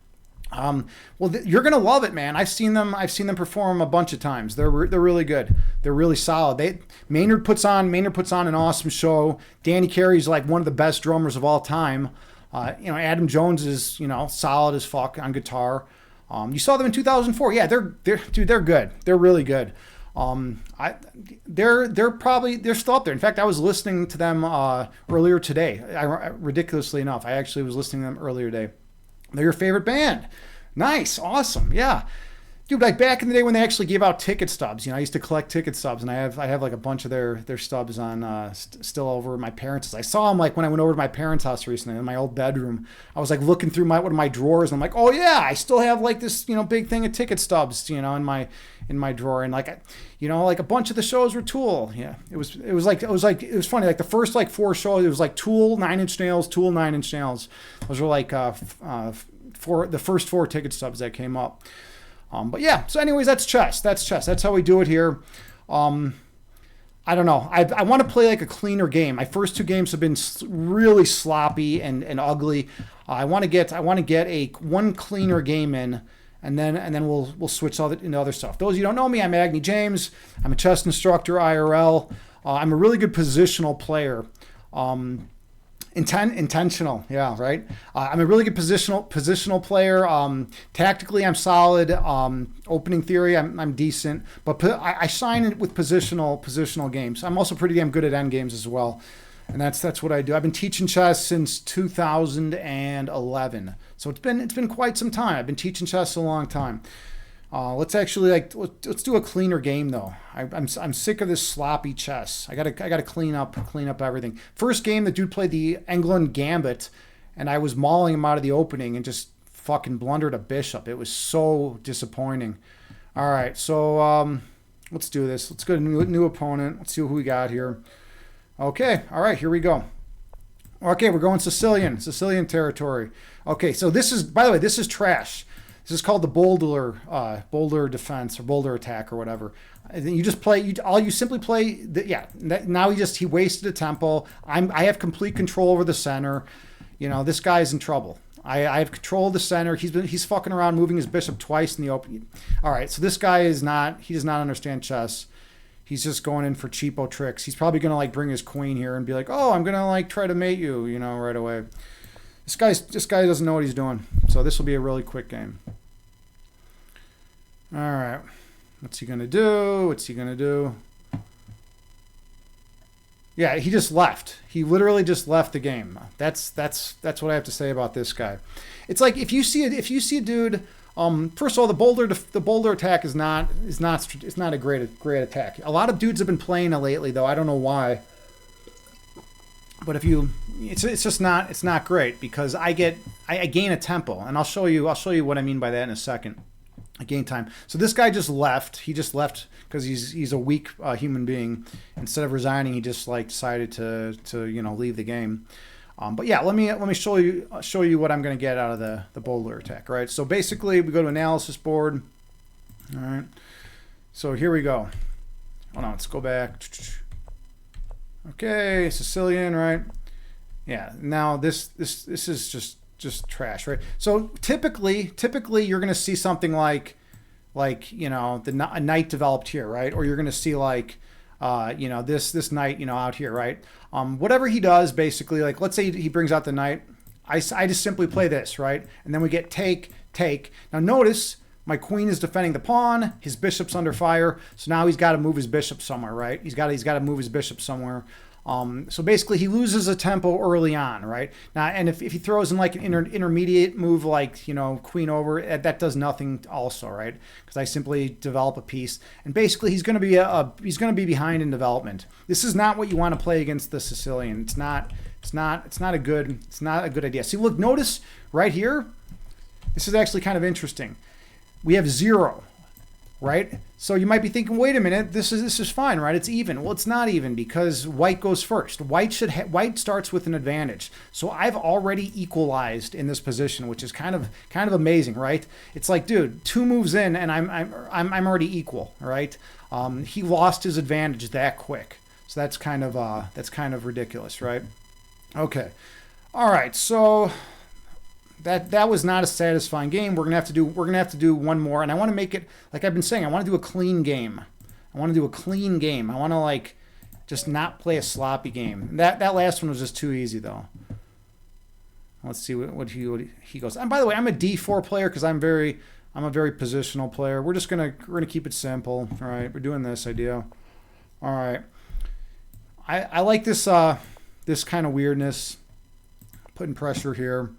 You're gonna love it, man. I've seen them perform a bunch of times. They're really good. They're really solid. Maynard puts on an awesome show. Danny Carey's like one of the best drummers of all time. Adam Jones is solid as fuck on guitar. You saw them in 2004. Yeah, they're good. They're really good. They're still up there. In fact, I was listening to them earlier today. Ridiculously enough, I actually was listening to them earlier today. They're your favorite band. Nice. Awesome. Yeah. Dude, like back in the day when they actually gave out ticket stubs, I used to collect ticket stubs, and I have like a bunch of their stubs on still over at my parents'. I saw them like when I went over to my parents' house recently in my old bedroom. I was like looking through one of my drawers, and I'm like, oh yeah, I still have like this big thing of ticket stubs in my drawer, and like a bunch of the shows were Tool. Yeah, it was funny. Like the first like 4 shows, it was like Tool, Nine Inch Nails, Tool, Nine Inch Nails. Those were like the first 4 ticket stubs that came up. But yeah, so anyways, that's chess. That's how we do it here. I don't know. I want to play like a cleaner game. My first 2 games have been really sloppy and ugly. I want to get one cleaner game in, and then we'll switch into other stuff. Those of you who don't know me, I'm Agni James. I'm a chess instructor IRL. I'm a really good positional player. Intentional, yeah, right. I'm a really good positional player. Tactically, I'm solid. Opening theory, I'm decent. But I shine it with positional games. I'm also pretty damn good at end games as well, and that's what I do. I've been teaching chess since 2011, so it's been quite some time. I've been teaching chess a long time. Let's actually let's do a cleaner game though. I'm sick of this sloppy chess. I gotta clean up everything. First game, the dude played the England Gambit, and I was mauling him out of the opening and just fucking blundered a bishop. It was so disappointing. All right, so let's do this. Let's go to new opponent. Let's see who we got here. Okay, all right, here we go. Okay, we're going Sicilian territory. Okay, so this is, by the way, this is trash. This is called the boulder defense or boulder attack or whatever. You just play. You simply play. Now he wasted a tempo. I have complete control over the center. You know, this guy's in trouble. I have control of the center. He's fucking around, moving his bishop twice in the open. All right, so this guy is not. He does not understand chess. He's just going in for cheapo tricks. He's probably gonna bring his queen here and be like, oh, I'm gonna try to mate you, right away. This guy doesn't know what he's doing. So this will be a really quick game. All right. What's he going to do? Yeah, he just left. He literally just left the game. That's what I have to say about this guy. It's like if you see a dude, first of all, the boulder attack is not a great attack. A lot of dudes have been playing it lately though. I don't know why. But it's not great because I gain a tempo, and I'll show you what I mean by that in a second. I gain time. So this guy just left. He just left because he's a weak human being. Instead of resigning, he just decided to leave the game. But yeah, let me show you what I'm going to get out of the boulder attack. Right. So basically, we go to analysis board. All right. So here we go. Hold on. Let's go back. Okay, Sicilian, right? Yeah. Now this is just trash, right? So typically you're going to see something like a knight developed here, right? Or you're going to see this knight out here, right? Whatever he does, basically, let's say he brings out the knight, I just simply play this, right? And then we get take. Now notice my queen is defending the pawn. His bishop's under fire. So now he's got to move his bishop somewhere, right? He's got to move his bishop somewhere. So basically he loses a tempo early on, right? Now, and if he throws in an intermediate move queen over, that does nothing also, right? Because I simply develop a piece, and basically he's going to be behind in development. This is not what you want to play against the Sicilian. It's not a good idea. See, look, notice right here. This is actually kind of interesting. We have 0, right? So you might be thinking, wait a minute, this is fine, right? It's even. Well, it's not even because white goes first. White starts with an advantage. So I've already equalized in this position, which is kind of amazing, right? It's like, dude, 2 moves in and I'm already equal, right? He lost his advantage that quick. So that's kind of ridiculous, right? Okay. All right. So that was not a satisfying game. We're gonna have to do one more, and I want to make it, like I've been saying, I want to do a clean game. I want to just not play a sloppy game. That last one was just too easy though. Let's see what he goes. And by the way, I'm a D4 player because I'm a very positional player. We're gonna keep it simple. All right, we're doing this idea. All right. I like this this kind of weirdness, putting pressure here.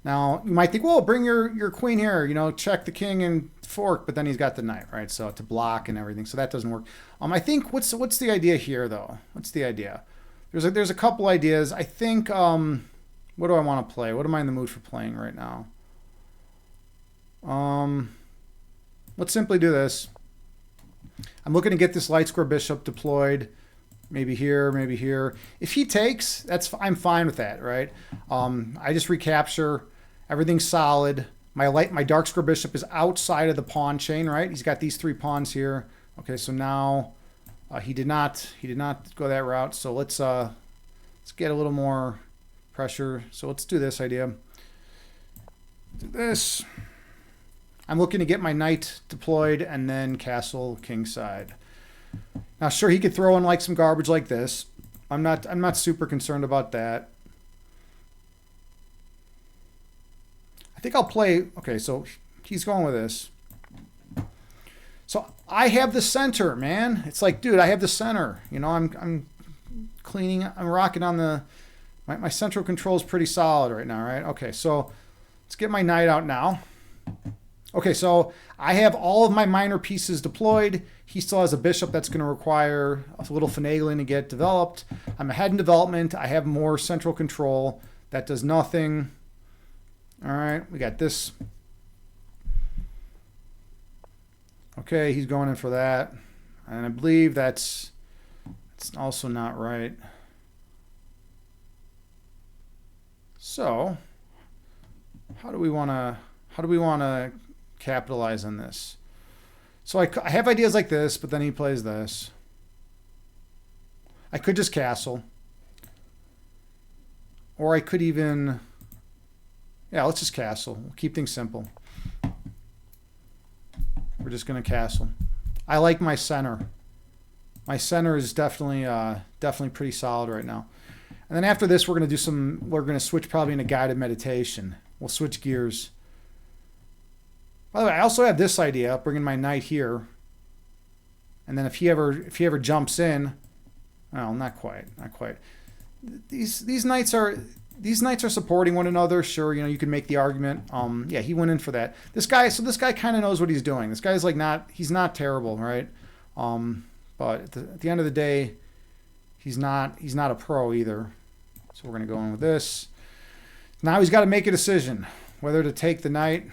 Now, you might think, well, bring your queen here, check the king and fork, but then he's got the knight, right? So to block and everything. So that doesn't work. I think what's the idea here though? What's the idea? There's a couple ideas. I think what do I want to play? What am I in the mood for playing right now? Let's simply do this. I'm looking to get this light square bishop deployed. Maybe here, maybe here. If he takes, I'm fine with that, right? I just recapture. Everything's solid. My dark square bishop is outside of the pawn chain, right? He's got these 3 pawns here. Okay, so now he did not go that route. So let's get a little more pressure. So let's do this idea. Do this. I'm looking to get my knight deployed and then castle kingside. Now, sure, he could throw in some garbage like this. I'm not super concerned about that. I think I'll play. Okay, so he's going with this. So I have the center, man. It's like, dude, I have the center. I'm cleaning. I'm rocking on my central control is pretty solid right now, right? Okay, so let's get my knight out now. Okay, so I have all of my minor pieces deployed. He still has a bishop that's going to require a little finagling to get developed. I'm ahead in development. I have more central control. That does nothing. All right, we got this. Okay, he's going in for that. And I believe it's also not right. So, how do we want to capitalize on this? So I have ideas like this, but then he plays this. I could just castle. Or I could even, yeah, let's just castle. We'll keep things simple. We're just going to castle. I like my center. My center is definitely pretty solid right now. And then after this, we're going to switch probably into guided meditation. We'll switch gears. By the way, I also have this idea, bringing my knight here. And then if he ever jumps in, well, not quite. These knights are supporting one another. Sure, you can make the argument. Yeah, he went in for that. This guy kind of knows what he's doing. This guy's he's not terrible, right? But at the end of the day, he's not a pro either. So we're going to go in with this. Now he's got to make a decision whether to take the knight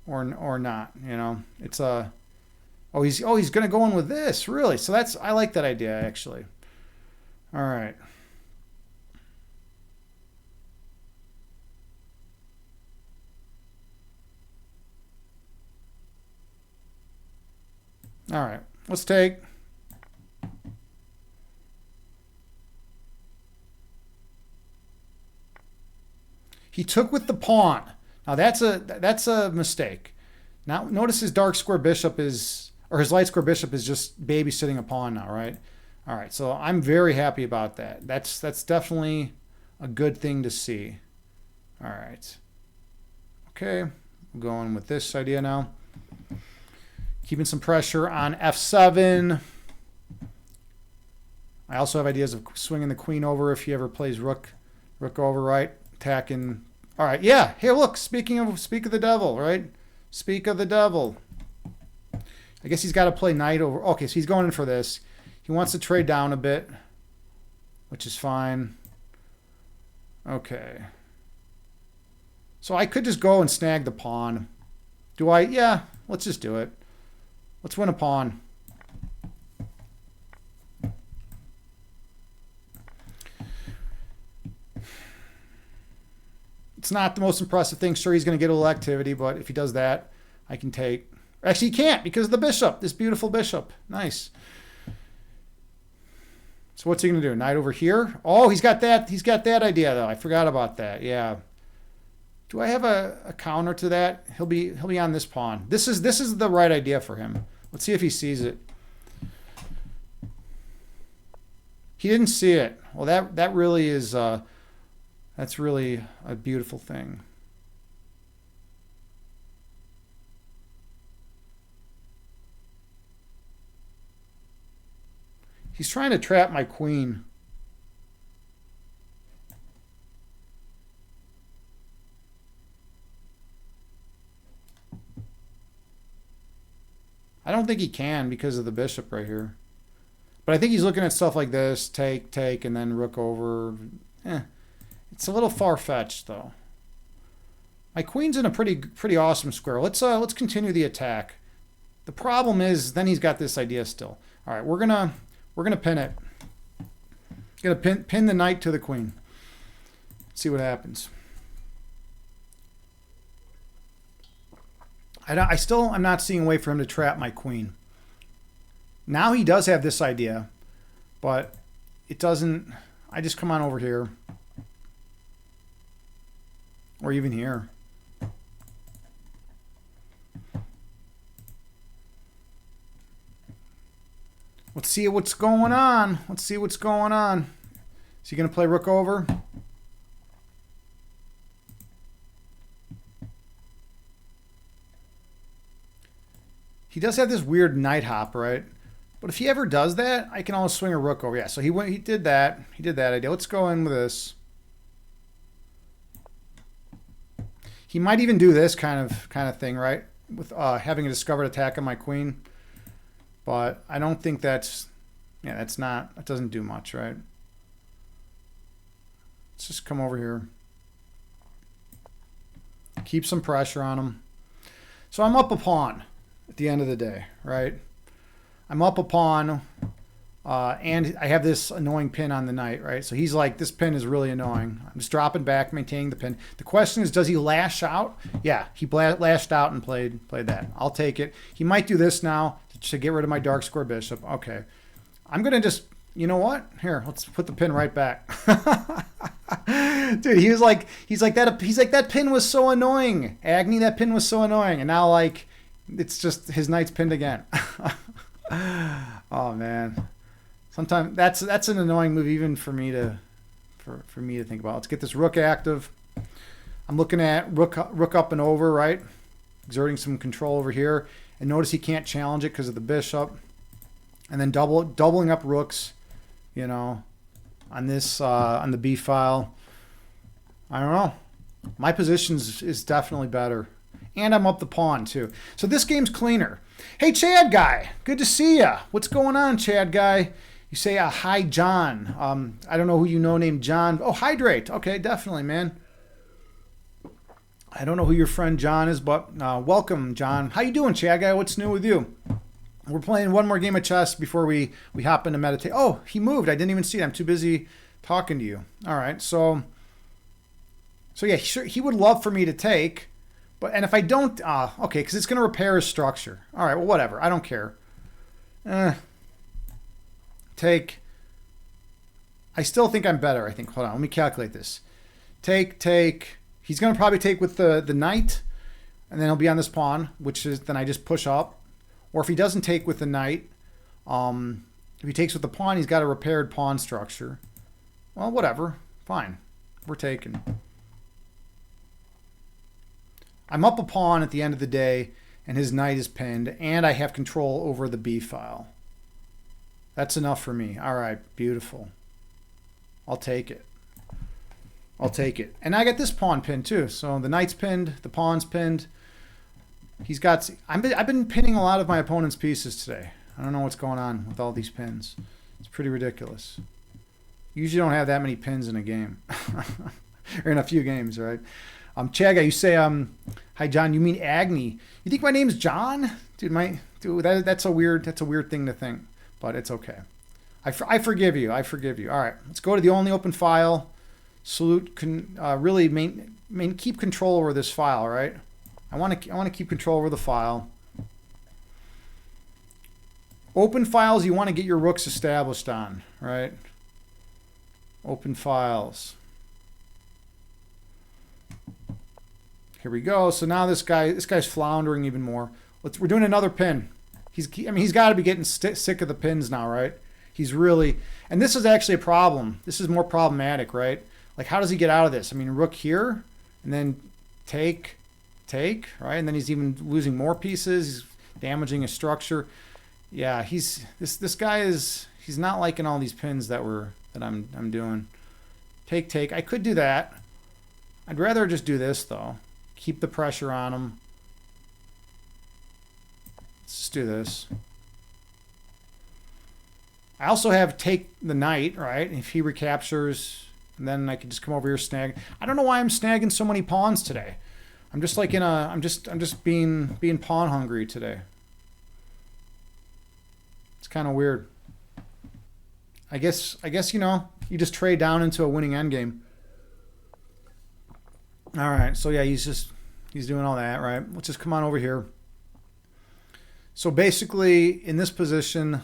or not. It's he's going to go in with this, really. So I like that idea actually. All right. All right. Let's take. He took with the pawn. Now that's a mistake. Now notice his dark square bishop his light square bishop is just babysitting a pawn now, right? All right, so I'm very happy about that. That's definitely a good thing to see. All right. Okay, I'm going with this idea now. Keeping some pressure on f7. I also have ideas of swinging the queen over if he ever plays rook over, right? Attacking. All right, yeah. Hey, look. Speak of the devil, right? Speak of the devil. I guess he's got to play knight over. Okay, so he's going in for this. He wants to trade down a bit, which is fine. Okay. So I could just go and snag the pawn. Do I? Yeah, let's just do it. Let's win a pawn. It's not the most impressive thing. Sure, he's going to get a little activity, but if he does that, I can take. Actually, he can't because of the bishop. This beautiful bishop. Nice. So what's he going to do? Knight over here? Oh, he's got that. He's got that idea though. I forgot about that. Yeah. Do I have a counter to that? He'll be on this pawn. This is the right idea for him. Let's see if he sees it. He didn't see it. Well, that really is that's really a beautiful thing. He's trying to trap my queen. I don't think he can because of the bishop right here. But I think he's looking at stuff like this, take, and then rook over. It's a little far-fetched though. My queen's in a pretty awesome square. Let's continue the attack. The problem is then he's got this idea still. All right, we're gonna pin it. Gonna pin the knight to the queen. See what happens. I'm not seeing a way for him to trap my queen. Now he does have this idea, but it doesn't. I just come on over here. Or even here. Let's see what's going on. Let's see what's going on. Is he going to play rook over? He does have this weird knight hop, right? But if he ever does that, I can always swing a rook over. Yeah, so he did that. He did that idea. Let's go in with this. He might even do this kind of thing, right? With having a discovered attack on my queen. But I don't think that's, yeah, that doesn't do much, right? Let's just come over here. Keep some pressure on him. So I'm up a pawn at the end of the day, right? I'm up a pawn, and I have this annoying pin on the knight, right? So he's like, this pin is really annoying. I'm just dropping back, maintaining the pin. The question is, does he lash out? Yeah, he lashed out and played that. I'll take it. He might do this now to get rid of my dark square bishop. Okay. I'm going to just, you know what? Here, let's put the pin right back. Dude, he's like that pin was so annoying. Agni, that pin was so annoying. And now like it's just his knight's pinned again. Oh man. Sometimes that's an annoying move even for me to think about. Let's get this rook active. I'm looking at rook up and over, right? Exerting some control over here. And notice he can't challenge it because of the bishop. And then doubling up rooks, you know, on this on the b file. I don't know. My position is definitely better. And I'm up the pawn too. So this game's cleaner. Hey, Chad guy, good to see ya. What's going on, Chad guy? You say hi, John. I don't know who you know named John. Oh, Hydrate. Okay, definitely, man. I don't know who your friend John is, but welcome, John. How you doing, Chad guy? What's new with you? We're playing one more game of chess before we hop into meditate. Oh, he moved. I didn't even see it. I'm too busy talking to you. All right, so yeah, sure, he would love for me to take, and if I don't, okay, because it's going to repair his structure. All right, well, whatever. I don't care. Take. I still think I'm better, I think. Hold on, let me calculate this. Take. He's going to probably take with the knight, and then he'll be on this pawn, which is then I just push up. Or if he doesn't take with the knight, if he takes with the pawn, he's got a repaired pawn structure. Well, whatever. Fine. We're taking. I'm up a pawn at the end of the day, and his knight is pinned, and I have control over the b file. That's enough for me. All right, beautiful. I'll take it. I'll take it. And I got this pawn pinned too. So the knight's pinned, the pawn's pinned. He's got. I've been pinning a lot of my opponent's pieces today. I don't know what's going on with all these pins. It's pretty ridiculous. Usually don't have that many pins in a game, or in a few games, right? Chaga, you say, hi John. You mean Agni? You think my name's John, dude? That's a weird thing to think, but it's okay. I forgive you. I forgive you. All right, let's go to the only open file. Salute can really keep control over this file, right? I want to keep control over the file. Open files you want to get your rooks established on, right? Open files. Here we go. So now this guy's floundering even more. We're doing another pin. He's got to be getting sick of the pins now, right? He's really, and this is actually a problem. This is more problematic, right? Like, how does he get out of this? I mean, rook here, and then take, right? And then he's even losing more pieces. He's damaging his structure. Yeah, this guy he's not liking all these pins that I'm doing. Take. I could do that. I'd rather just do this though. Keep the pressure on him. Let's just do this. I also have take the knight, right? If he recaptures, then I can just come over here snag. I don't know why I'm snagging so many pawns today. I'm just like I'm just being pawn hungry today. It's kind of weird. I guess you know, you just trade down into a winning endgame. All right, so yeah, he's doing all that, right? Let's just come on over here. So basically, in this position,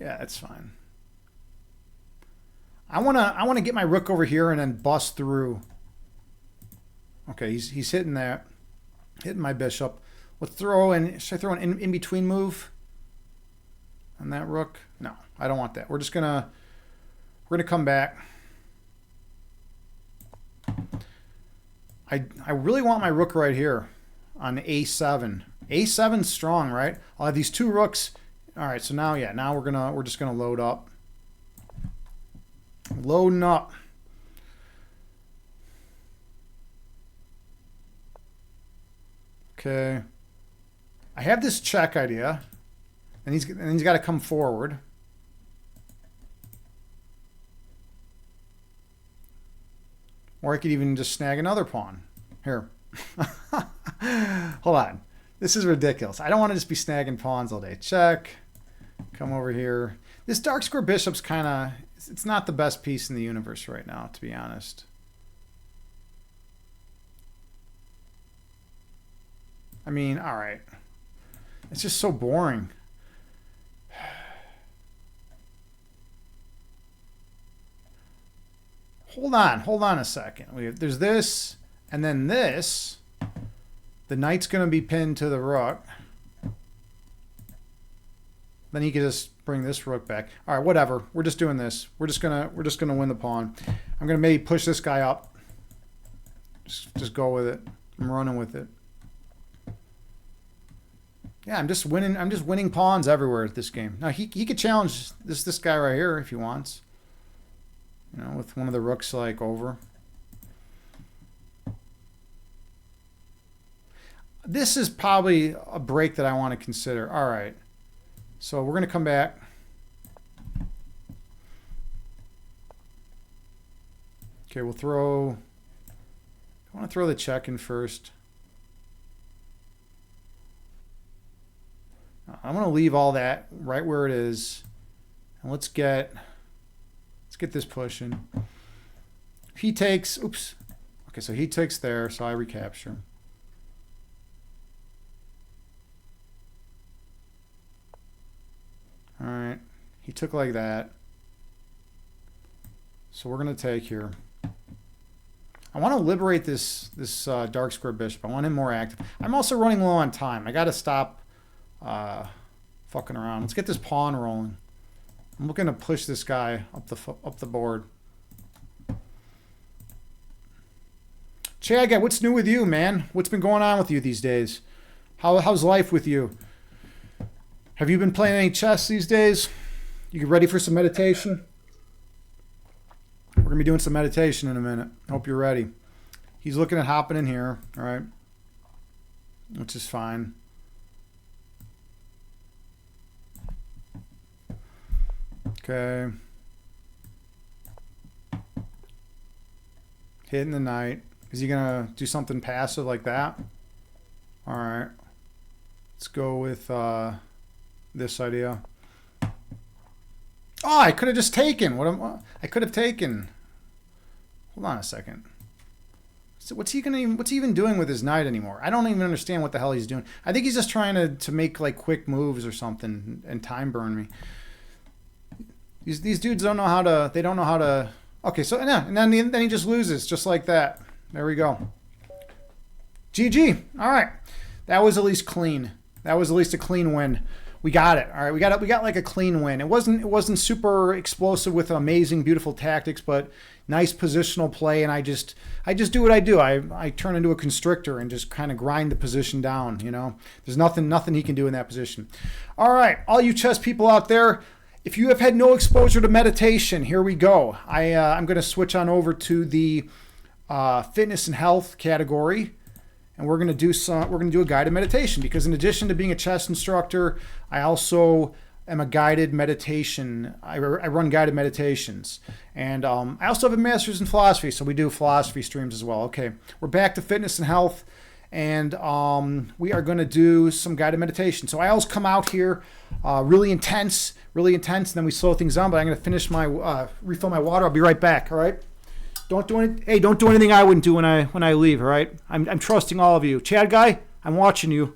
yeah, that's fine. I wanna get my rook over here and then bust through. Okay, he's hitting that, hitting my bishop. Let's throw in. Should I throw an in between move on that rook? No, I don't want that. We're gonna come back. I really want my rook right here on a7. A7's strong, right? I'll have these two rooks. All right, so now we're just gonna load up. Loading up. Okay. I have this check idea. And he's got to come forward. Or I could even just snag another pawn. Here. Hold on. This is ridiculous. I don't want to just be snagging pawns all day. Check. Come over here. This dark square bishop's kind of... It's not the best piece in the universe right now, to be honest. I mean, all right. It's just so boring. Hold on a second. There's this, and then this. The knight's going to be pinned to the rook. Then he can just bring this rook back. All right, whatever. We're just doing this. We're just gonna win the pawn. I'm gonna maybe push this guy up. Just go with it. I'm running with it. Yeah, I'm just winning pawns everywhere at this game. Now he could challenge this guy right here if he wants. You know, with one of the rooks like over. This is probably a break that I want to consider. All right. So we're going to come back. Okay, we'll throw... I want to throw the check in first. I'm going to leave all that right where it is. And let's get this pushing. He takes... Oops. Okay, so he takes there, so I recapture. All right, he took like that. So we're going to take here. I want to liberate this dark square bishop. I want him more active. I'm also running low on time. I got to stop fucking around. Let's get this pawn rolling. I'm looking to push this guy up the board. Chad, what's new with you, man? What's been going on with you these days? How's life with you? Have you been playing any chess these days? You ready for some meditation? We're going to be doing some meditation in a minute. Hope you're ready. He's looking at hopping in here, all right? Which is fine. Okay. Hitting the knight. Is he going to do something passive like that? All right. Let's go with... this idea. Oh, I could have just taken. I could have taken. Hold on a second. So what's he even doing with his knight anymore? I don't even understand what the hell he's doing. I think he's just trying to make like quick moves or something and time burn me. These dudes don't know how to. They don't know how to. Okay, so and then he just loses just like that. There we go. GG. All right, that was at least clean. That was at least a clean win. We got it. All right, we got like a clean win. It wasn't super explosive with amazing, beautiful tactics, but nice positional play. And I just do what I do. I turn into a constrictor and just kind of grind the position down. You know, there's nothing he can do in that position. All right, all you chess people out there, if you have had no exposure to meditation, here we go. I'm going to switch on over to the fitness and health category. And we're going to do a guided meditation, because in addition to being a chess instructor, I also am a guided meditation. I run guided meditations. And I also have a master's in philosophy, so we do philosophy streams as well. Okay, we're back to fitness and health, and we are going to do some guided meditation. So I always come out here really intense, and then we slow things down, but I'm going to finish my, refill my water. I'll be right back, all right? Don't do anything I wouldn't do when I leave, all right? I'm trusting all of you. Chad guy, I'm watching you.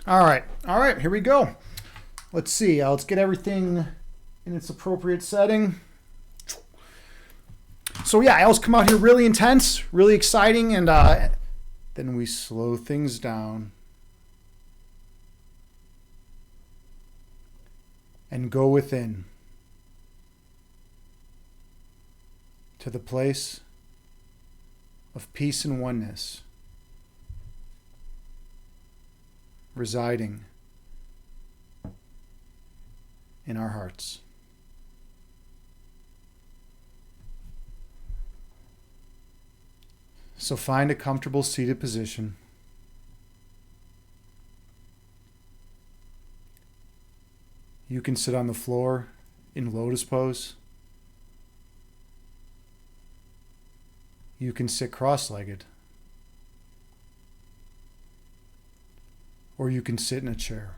All right, here we go. Let's see. Let's get everything in its appropriate setting. So yeah, I always come out here really intense, really exciting, and Then we slow things down and go within to the place of peace and oneness residing in our hearts. So find a comfortable seated position. You can sit on the floor in lotus pose. You can sit cross-legged. Or you can sit in a chair.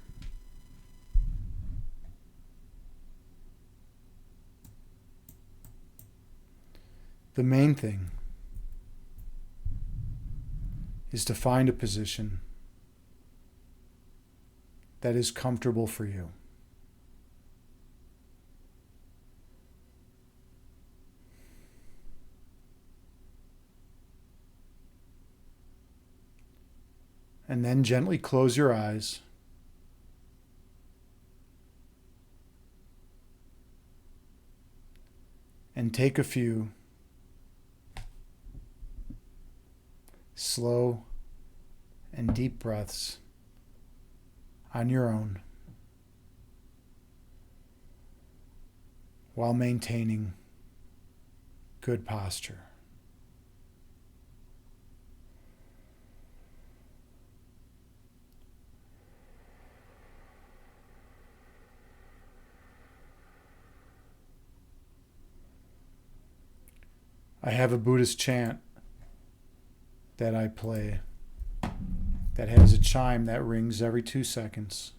The main thing is to find a position that is comfortable for you. And then gently close your eyes. And take a few slow and deep breaths on your own while maintaining good posture. I have a Buddhist chant that I play that has a chime that rings every 2 seconds.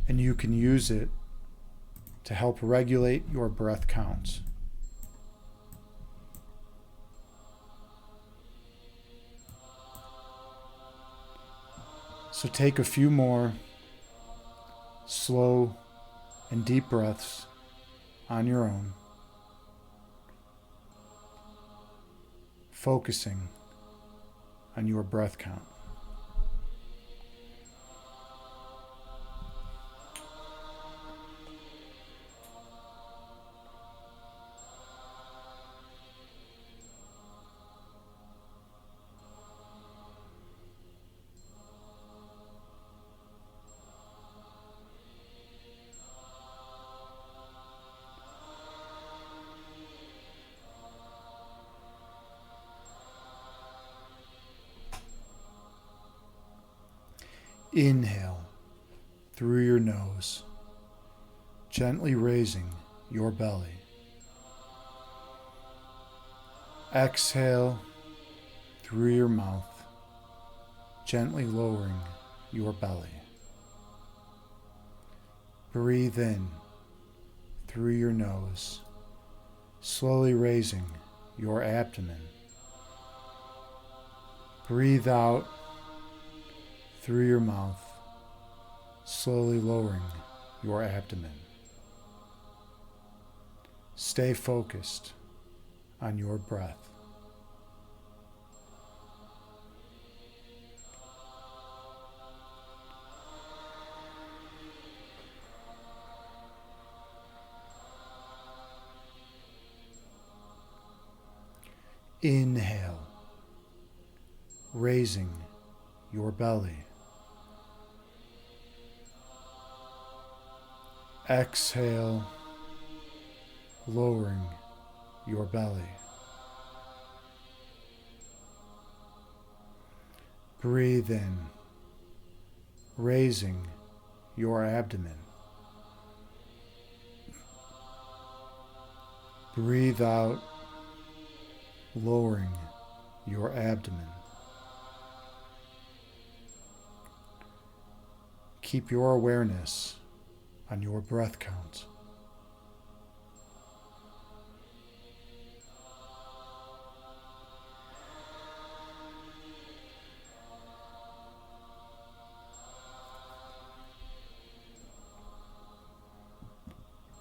And you can use it to help regulate your breath counts. So take a few more slow and deep breaths on your own, focusing on your breath count. Inhale through your nose, gently raising your belly. Exhale through your mouth, gently lowering your belly. Breathe in through your nose, slowly raising your abdomen. Breathe out through your mouth, slowly lowering your abdomen. Stay focused on your breath. Inhale, raising your belly. Exhale, lowering your belly. Breathe in, raising your abdomen. Breathe out, lowering your abdomen. Keep your awareness on your breath count.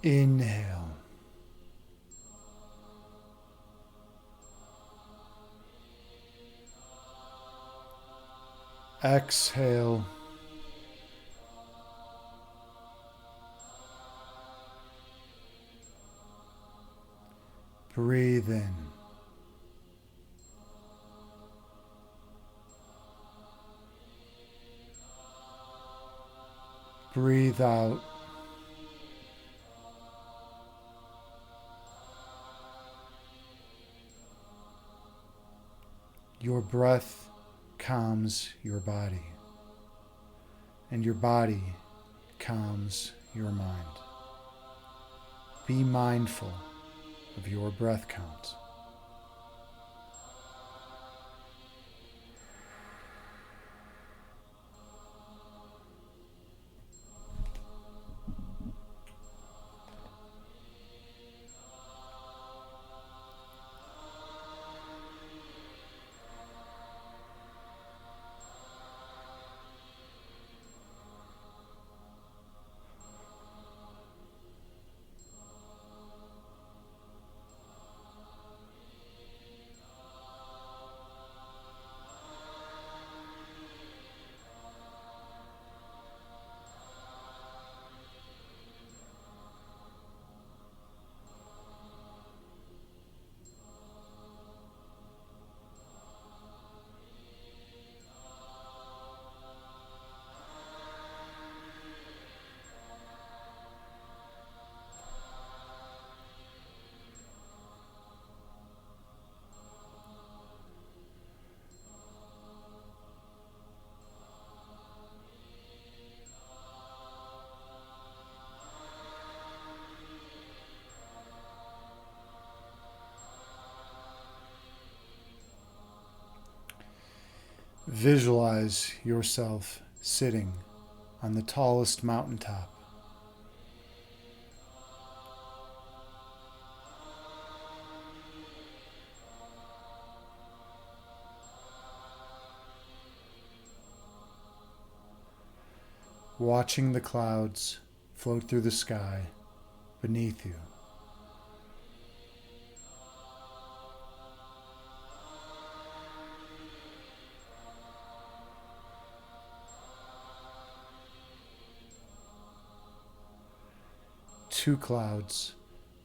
Inhale. Exhale. Breathe in. Breathe out. Your breath calms your body, and your body calms your mind. Be mindful of your breath count. Visualize yourself sitting on the tallest mountaintop. Watching the clouds float through the sky beneath you. Two clouds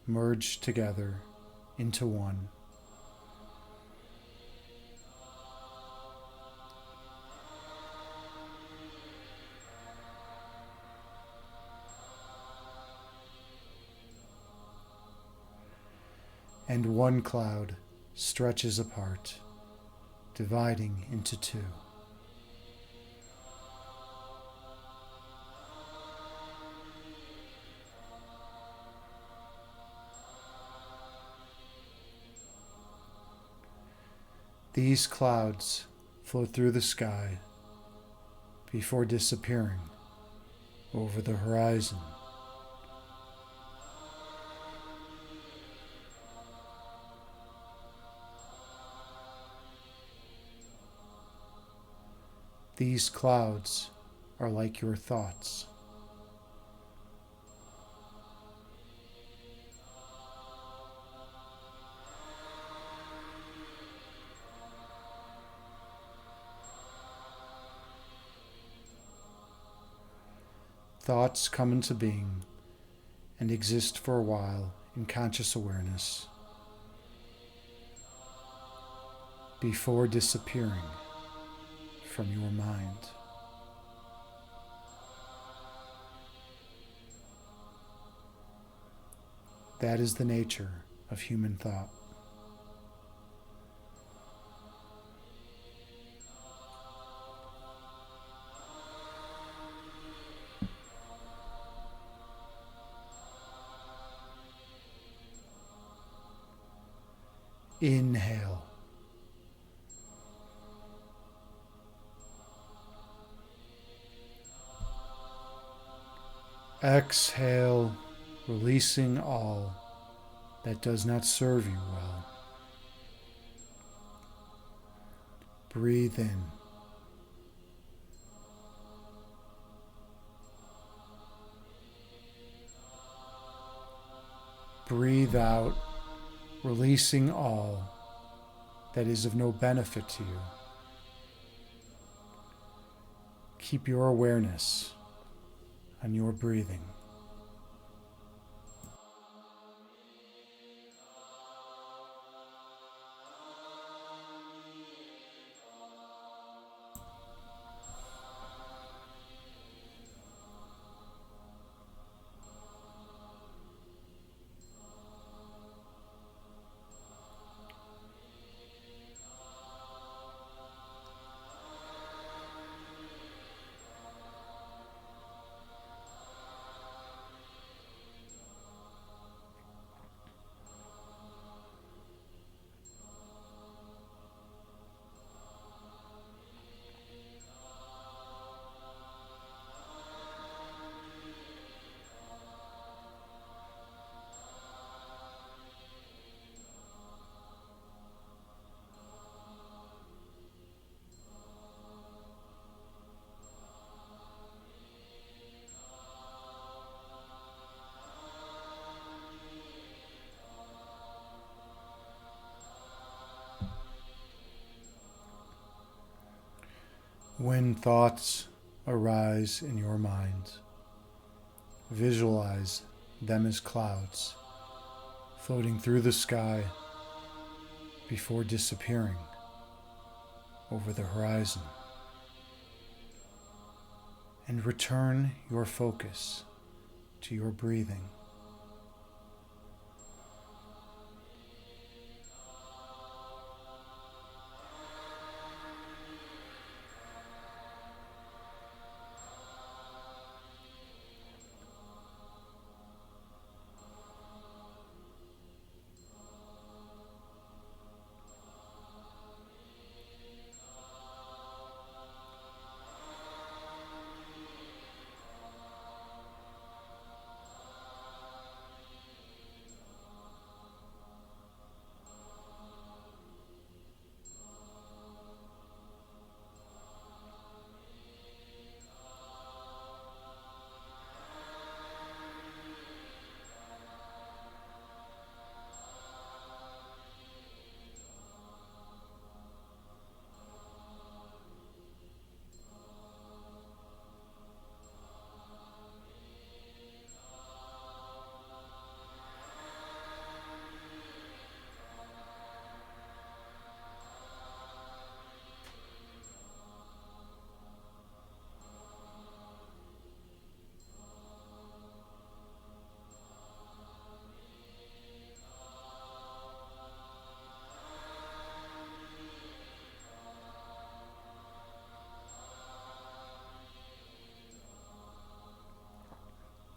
merge together into one. And one cloud stretches apart, dividing into two. These clouds float through the sky before disappearing over the horizon. These clouds are like your thoughts. Thoughts come into being and exist for a while in conscious awareness before disappearing from your mind. That is the nature of human thought. Inhale. Exhale, releasing all that does not serve you well. Breathe in. Breathe out, releasing all that is of no benefit to you. Keep your awareness on your breathing. When thoughts arise in your mind, visualize them as clouds floating through the sky before disappearing over the horizon. And return your focus to your breathing.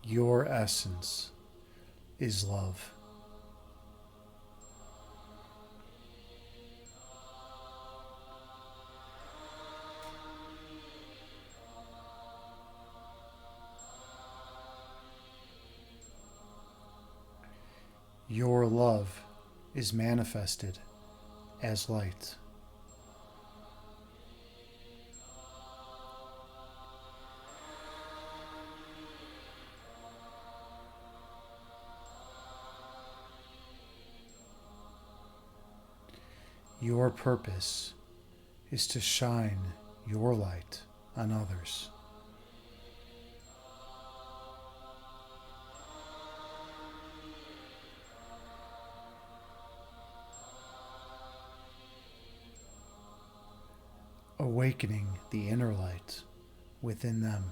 Your essence is love. Your love is manifested as light. Your purpose is to shine your light on others. Awakening the inner light within them.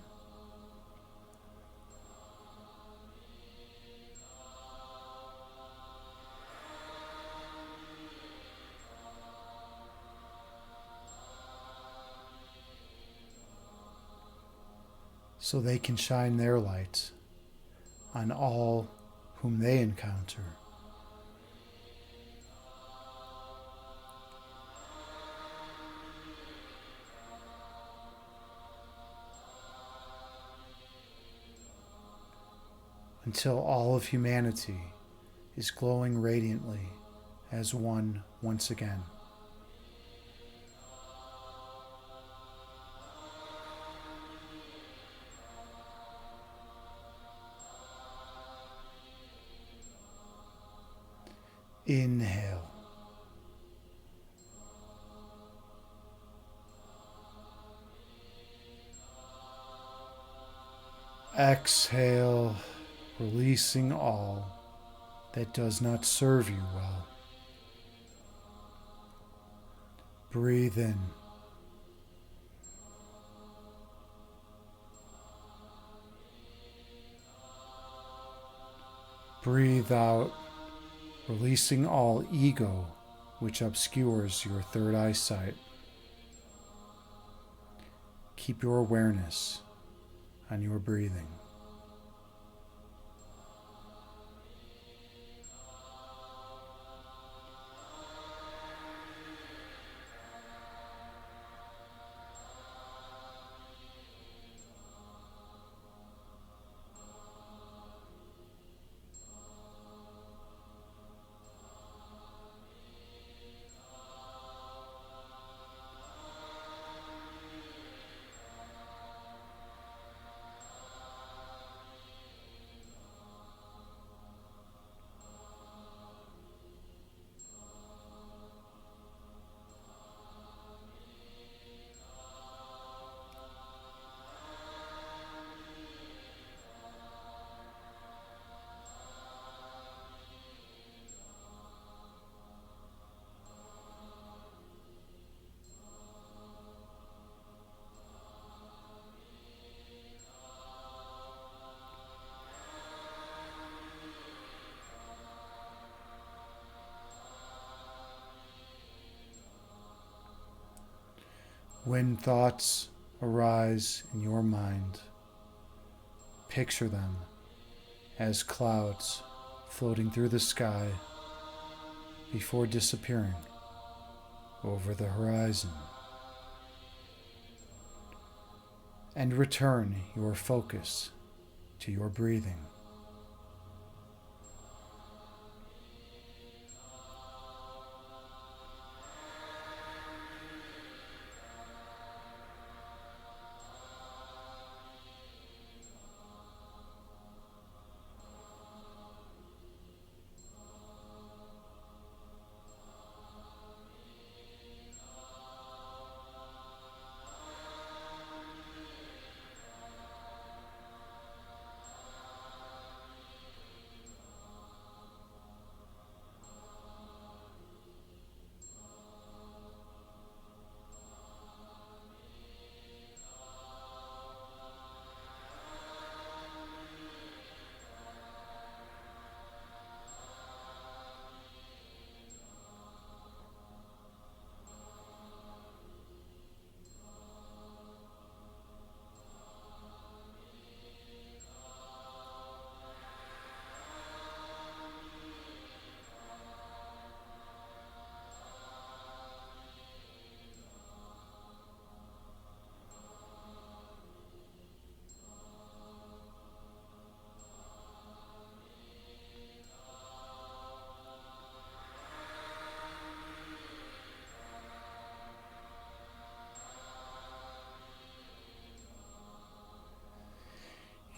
So they can shine their light on all whom they encounter. Until all of humanity is glowing radiantly as one once again. Inhale. Exhale, releasing all that does not serve you well. Breathe in. Breathe out, releasing all ego which obscures your third eyesight. Keep your awareness on your breathing. When thoughts arise in your mind, picture them as clouds floating through the sky before disappearing over the horizon. And return your focus to your breathing.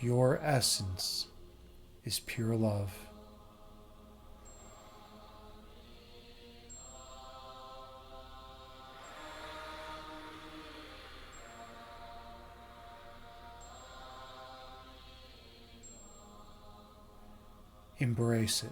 Your essence is pure love. Embrace it.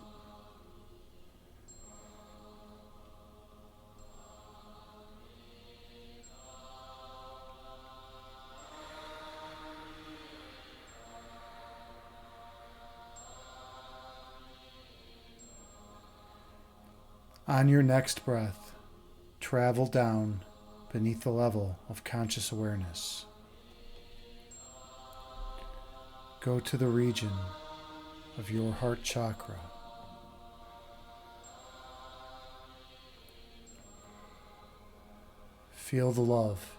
On your next breath, travel down beneath the level of conscious awareness. Go to the region of your heart chakra. Feel the love